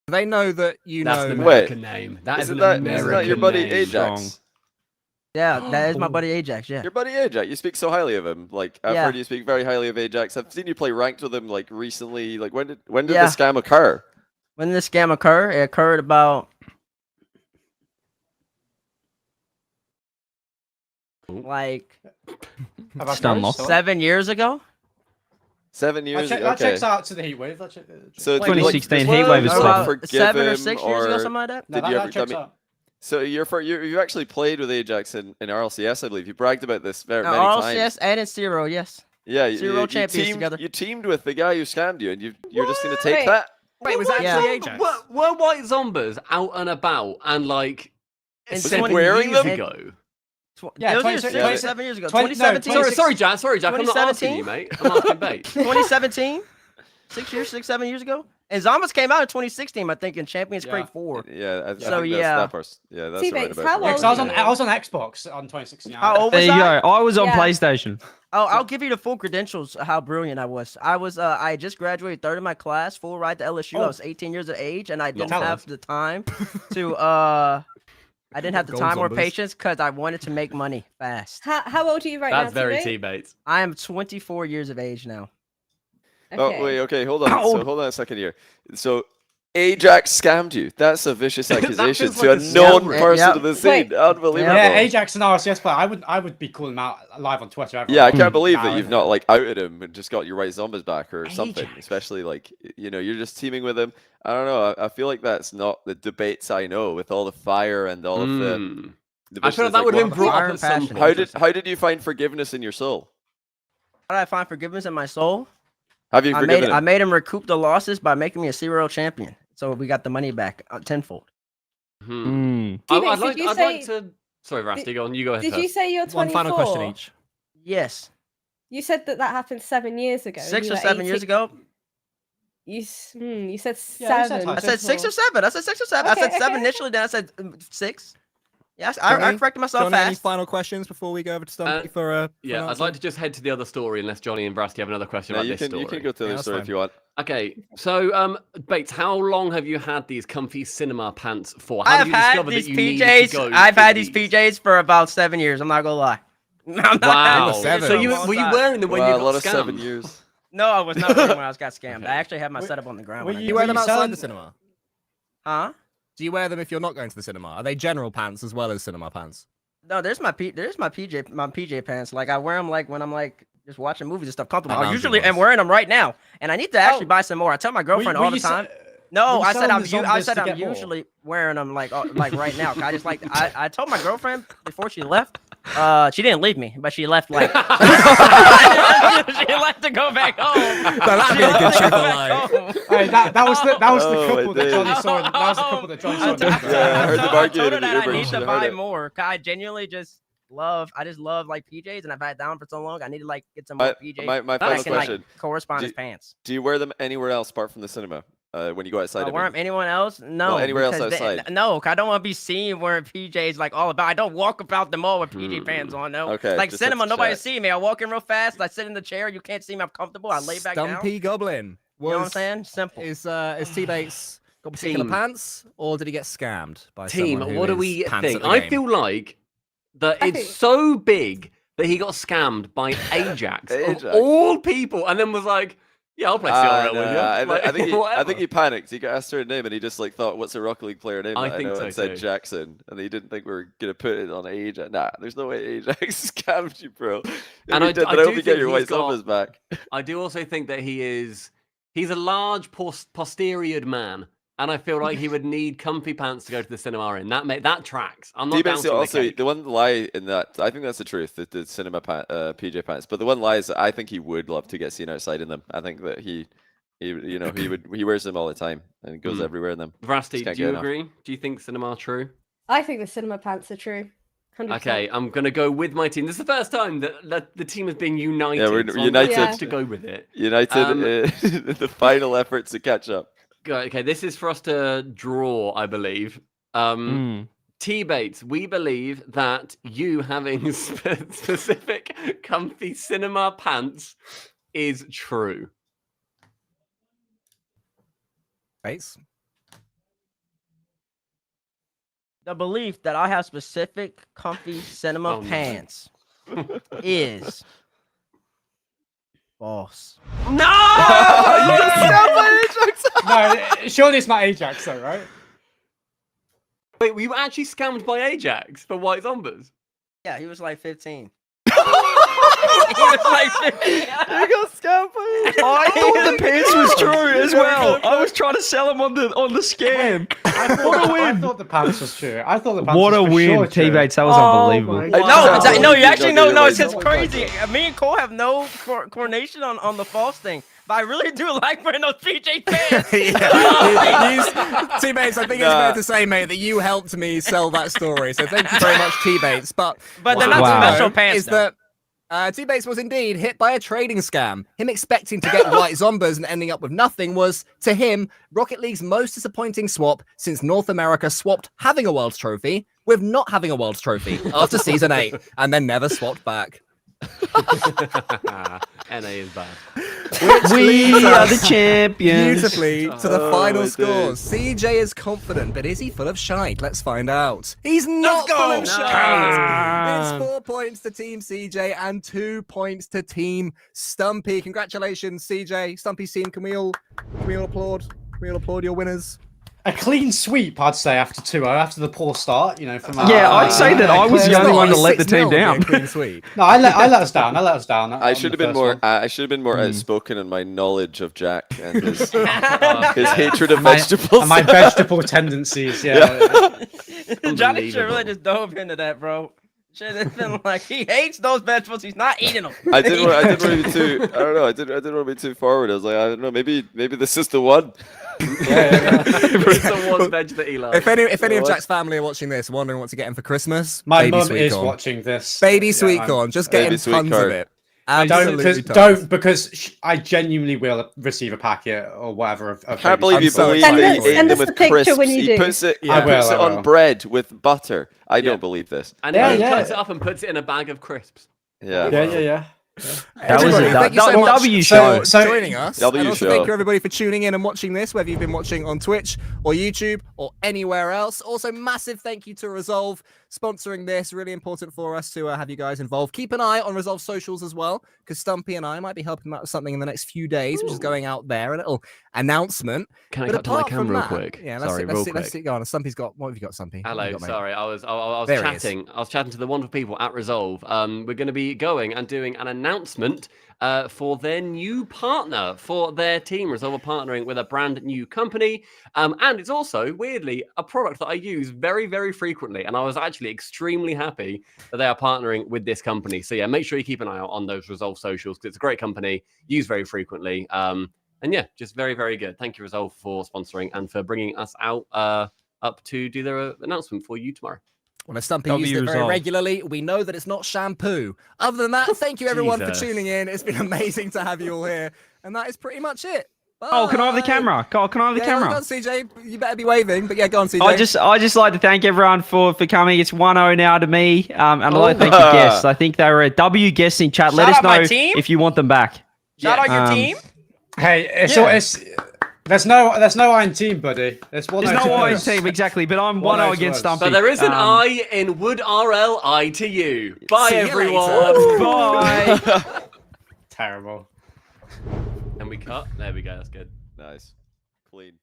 A: They know that you
K: That's
A: know.
K: an American name. That is
H: Isn't
K: an
H: that
K: American
H: your buddy
K: name.
H: Ajax?
C: Yeah, that is my buddy Ajax. Yeah.
H: Your buddy Ajax. You speak so highly of him. Like I've
C: Yeah.
H: heard you speak very highly of Ajax. I've seen you play ranked with him like recently. Like when did
C: Yeah.
H: the scam occur?
C: When did this scam occur? It occurred about like
G: Stun loss.
C: 7 years ago.
H: 7 years
J: That
H: ago. Okay.
J: checks out to the heatwave.
H: So did you,
G: 2016
H: like,
G: Heatwave is
H: did you
G: seven.
H: forgive
C: 7 or
H: him,
C: 6 years ago, something like that.
J: No,
H: Did you
J: that
H: ever?
J: checks out.
H: So you actually played with Ajax in RLCS, I believe. You bragged about this very many
C: RLCS
H: times.
C: and in Zero, yes.
H: Yeah,
C: Zero champions together.
H: You teamed with the guy who scammed you, and you're just going to take
I: Wait.
H: that.
A: Wait, was
C: Yeah.
A: actually Ajax?
K: Were White Zombies out and about and like
C: Was he
K: 7
H: wearing
K: years
H: them?
K: ago?
J: Yeah,
C: it was
J: 26
C: just 7 years ago.
J: 20 no,
C: 2017.
J: 26
K: Sorry, Jack. I'm not asking you, mate. I'm asking Bates.
C: 2017. 7 years ago. And Zombas came out in 2016, I think, in Champions
J: Yeah.
C: Crate 4.
H: Yeah, I think
C: So,
H: that's
C: yeah.
H: that person. Yeah, that's
I: T-Bates,
H: right about
I: how
H: it.
J: Yeah,
I: old
J: 'cause I was on
I: you?
J: Xbox on 2016.
C: How old
G: There
C: was
G: you
C: I?
G: go. I was on
I: Yeah.
G: PlayStation.
C: Oh, I'll give you the full credentials of how brilliant I was. I just graduated third in my class, full ride to LSU. I
J: Oh.
C: was 18 years of age, and I didn't
J: Tell
C: have
J: us.
C: the time to I didn't have the
A: Gold
C: time or
A: Zombas.
C: patience because I wanted to make money fast.
I: How old are you right now?
K: That's very
I: T-Bates?
K: T-Bates.
C: I am 24 years of age now.
H: Oh wait, okay, hold on. So hold on a second here. So AppJack scammed you. That's a vicious accusation
K: feels
H: to
K: like
H: a
K: a
H: known
K: scam.
H: person
C: Yep.
H: of the scene.
I: Wait.
H: Unbelievable.
J: Yeah, Ajax and RCS player. I would be calling him out live on Twitter. Everyone.
H: Yeah, I can't believe
J: Nah,
H: that you've not like outed him and just got your right zombies back or something.
J: Ajax.
H: Especially like you're just teaming with him. I don't know. I feel like that's not the debates I know with all the fire and all of the.
K: I feel like
H: viciousness,
K: that would have been
H: what-
K: brought
C: Fire
K: up
C: and
K: at some
C: passion.
K: point.
H: How did you find forgiveness in your soul?
C: How did I find forgiveness in my soul?
H: Have you forgiven him?
C: I made him recoup the losses by making me a serial champion. So we got the money back tenfold.
I: Tbates,
K: I'd
I: did you
K: like
I: say-
K: to. Sorry, Rusty, go on. You go ahead
I: Did
K: first.
I: you say you're 24?
A: One final question each.
C: Yes.
I: You said that happened 7 years ago.
C: 6
I: You
C: or
I: were
C: 7 years
I: 18.
C: ago.
I: You said
J: Yeah, you said
I: 7.
J: I
C: I said 6 or 7. I said 6 or 7. I
I: Okay,
C: said 7
I: okay.
C: initially, then I said 6. Yes, I
A: Johnny?
C: corrected myself
A: Johnny, any
C: fast.
A: final questions before we go over to Stumpy for an
K: Yeah, I'd
A: answer?
K: like to just head to the other story unless Johnny and Rusty have another question
H: No,
K: about
H: you
K: this
H: can
K: story.
H: you can go to the other
A: that's
H: story
A: fine.
H: if you want.
K: Okay, so Bates, how long have you had these comfy cinema pants for? How
C: I've
K: did you
C: had
K: discover
C: these
K: that you need to
C: PJs.
K: go
C: I've
K: for
C: had these PJs for about 7 years. I'm not gonna lie. I'm not
K: Wow.
A: seven.
K: So
C: For a
K: you
C: long
K: were you
C: time.
K: wearing them when
H: Wow,
K: you
H: a
K: got
H: lot of
K: scammed?
H: 7 years.
C: No, I was not wearing when I got scammed.
K: Okay.
C: I actually had my setup on the ground.
J: were
C: when I
A: Do
J: you-
A: you
C: got
A: wear
J: were
A: them
J: you
A: outside
J: selling-
A: the cinema?
C: Huh?
A: Do you wear them if you're not going to the cinema? Are they general pants as well as cinema pants?
C: No, there's my PJ pants. Like I wear them like when I'm like just watching movies and stuff comfortable.
A: Oh,
C: I
A: lounge
C: usually
A: ones.
C: am wearing them right now, and I need to actually
J: Oh.
C: buy some more. I tell my girlfriend
J: Were
C: all the
J: you se-
C: time.
J: were
C: No,
J: you
C: I said
J: selling
C: I'm
J: the
C: I
J: zombies
C: said
J: to
C: I'm
J: get more?
C: usually wearing them like right now. I just like I told my girlfriend before she left. She didn't leave me, but she left like she left to go back home.
A: that'd be a good triple lie.
J: Hey, that was the
H: Oh,
J: couple
H: my
J: that Johnny
H: days.
J: saw. That was the couple that Johnny saw.
H: Yeah, I heard them
C: I
H: arguing
C: told her
H: in the
C: that I
H: Uber,
C: need
H: should
C: to
H: have heard
C: buy
H: it.
C: more. 'Cause I genuinely just I love like PJs, and I've had down for so long. I need to like get some more PJs.
H: My
C: that
H: final
C: can,
H: question.
C: Like, correspond
H: Do-
C: as pants.
H: Do you wear them anywhere else apart from the cinema? When you go outside
C: I
H: of
C: wear
H: it?
C: them anyone else? No.
H: anywhere else
C: because
H: outside.
C: No, 'cause I don't want to be seen wearing PJs like all about. I don't walk about the mall with PJ pants on. No.
H: Okay,
C: Like
H: just have
C: cinema,
H: to
C: nobody
H: check.
C: see me. I walk in real fast. I sit in the chair. You can't see me. I'm comfortable. I lay back down.
A: Stumpy Goblin.
C: You know what I'm saying? Simple.
A: Is Tbates got particular
K: Team.
A: pants, or did he get scammed by
K: Team,
A: someone who
K: what do
A: is
K: we
A: pants
K: think?
A: at the
K: I
A: game?
K: feel like that
I: I
K: it's
I: think-
K: so big that he got scammed by Ajax of
H: Ajax.
K: all people, and then was like, "Yeah, I'll play CRL with you."
H: I
K: Like,
H: think he
K: whatever.
H: panicked. He got asked her name and he just like thought, "What's a Rocket League player name?"
K: I
H: that
K: think
H: know?
K: so
H: And said
K: too.
H: Jackson, and he didn't think we were gonna put it on Ajax. Nah, there's no way Ajax scammed you, bro. If
K: And
H: he
K: I
H: did,
K: do
H: then I hope you get
K: think
H: your
K: he's
H: white
K: got-
H: zombies back.
K: I do also think that he's a large posteriored man, and I feel like he would need comfy pants to go to the cinema in. That tracks. I'm not
H: Tbates,
K: doubting
H: also
K: the cake.
H: the one lie in that I think that's the truth. The cinema PJ pants, but the one lie is that I think he would love to get seen outside in them. I think that he wears them all the time and goes everywhere in them.
K: Veracity,
H: Just can't
K: do you
H: get enough.
K: agree? Do you think cinema true?
I: I think the cinema pants are true. 100%.
K: Okay, I'm gonna go with my team. This is the first time that the team has been united.
H: Yeah, we're
K: so I'm
H: united.
K: gonna have to go with it.
H: United in the final efforts to catch up.
K: Okay, this is for us to draw, I believe. Tbates, we believe that you having specific comfy cinema pants is true.
A: Bates?
C: The belief that I have specific comfy cinema
K: Oh, no.
C: pants is false.
J: No, surely it's not Ajax though, right?
K: Wait, were you actually scammed by Ajax for White Zombies?
C: Yeah, he was like 15. He was like 15.
H: You got scammed by it.
G: I thought the pants was true as well. I was trying to sell him on the scam.
J: I thought the pants was true. I thought the pants
G: What
J: was
G: a
J: for
G: win,
J: sure true.
G: T-Bates. That was unbelievable.
C: No,
H: Wow.
C: exactly. No, you actually
H: Don't
C: no.
H: get
C: It's
H: away
C: just
H: with
C: crazy. Me and Cole have no coordination on the false thing, but I really do like wearing those PJ pants.
A: T-Bates, I think it's fair to say, mate, that you helped me sell that story. So thank you very much, T-Bates. But
C: But they're
A: what
C: not
A: I do
C: special
A: know
C: pants,
A: Is that T-Bates was indeed hit by a trading scam. Him expecting to get white zombies and ending up with nothing was, to him, Rocket League's most disappointing swap since North America swapped having a World's Trophy with not having a World's Trophy after Season 8, and then never swapped back.
K: NA is bad.
G: We are the champions.
A: Beautifully to the
H: Oh,
A: final
H: my
A: scores. CJ is confident, but is he full of shite? Let's find out. He's not full of shite. It's 4 points to Team CJ and 2 points to Team Stumpy. Congratulations, CJ. Stumpy's team. Can we all applaud? We all applaud your winners.
J: A clean sweep, I'd say, after 2-0, after the poor start, you know. From
G: I'd say that I was the only one to let the team down.
A: Clean sweep.
J: No, I let us down. I let us down.
H: I should have been more. I should have been more outspoken in my knowledge of Jack and his hatred of vegetables
J: And my vegetable tendencies. Yeah.
C: Johnny should really just dove into that, bro. Should have been like, he hates those vegetables. He's not eating them.
H: I didn't want to be too. I don't know. I didn't want to be too forward. I was like, I don't know. Maybe this is the one.
K: It's the one veg that he loves.
A: If any of Jack's family are watching this, wondering what to get him for Christmas,
J: My
A: baby
J: mum
A: sweet
J: is
A: corn.
J: watching this.
A: Baby sweet corn. Just get
H: Baby
A: him
H: sweet
A: tons
H: corn.
A: of it. Absolutely
J: Don't because I genuinely will receive a packet or whatever.
H: I can't believe you
A: sorry.
H: believe
I: Send
H: that
I: us-
H: he ate
I: send
H: them
I: us
H: with
I: the picture
H: crisps.
I: when you
H: He
I: do.
H: puts it.
J: I
H: Puts
J: will,
H: it
J: I
H: on
J: will.
H: bread with butter. I don't believe this.
K: And
J: Yeah,
K: he
J: yeah.
K: cuts it up and puts it in a bag of crisps.
H: Yeah.
J: Yeah.
G: That was
A: Everybody, thank you so
G: a
A: much
G: W show.
J: So-
A: joining us.
H: W
A: And also
H: show.
A: thank you everybody for tuning in and watching this, whether you've been watching on Twitch or YouTube or anywhere else. Also, massive thank you to Resolve sponsoring this. Really important for us to have you guys involved. Keep an eye on Resolve socials as well, because Stumpy and I might be helping them out with something in the next few days, which is going out there, a little announcement.
K: Can I
A: But
K: cut to my
A: apart
K: cam
A: from
K: real
A: that-
K: quick?
A: Yeah,
K: Sorry,
A: let's
K: real
A: see.
K: quick.
A: Go on. Stumpy's got. What have you got, Stumpy? What have
K: Hello,
A: you got, mate?
K: sorry, I was
A: There he is.
K: chatting. I was chatting to the wonderful people at Resolve. We're going to be going and doing an announcement for their new partner for their team. Resolve are partnering with a brand new company, and it's also weirdly a product that I use very, very frequently. And I was actually extremely happy that they are partnering with this company. So yeah, make sure you keep an eye out on those Resolve socials because it's a great company, used very frequently. And yeah, just very, very good. Thank you, Resolve, for sponsoring and for bringing us out up to do their announcement for you tomorrow.
A: Well, as Stumpy
G: W
A: uses it very
G: Resolve.
A: regularly, we know that it's not shampoo. Other than that, thank you everyone for
K: Jesus.
A: tuning in. It's been amazing to have you all here. And that is pretty much it.
G: Oh, can I have the
A: Bye.
G: camera? Can I have the
A: Yeah,
G: camera?
A: go on, CJ. You better be waving. But yeah, go on, CJ.
G: I just like to thank everyone for coming. It's 1-0 now to me. And I'd like to thank the guests. I think they were a W guest in chat. Let
C: Shout
G: us
C: out my
G: know
C: team.
G: if you want them back.
C: Shout out your
G: Um,
C: team.
J: Hey, there's no iron team, buddy. There's one.
G: There's no I in team, exactly, but I'm 1-0 against Stumpy.
K: But there is an
G: Um,
K: I in Would RLie to you. Bye,
A: See you
K: everyone.
A: later.
G: Bye.
J: Terrible.
K: And we cut. There we go. That's good.
H: Nice. Clean.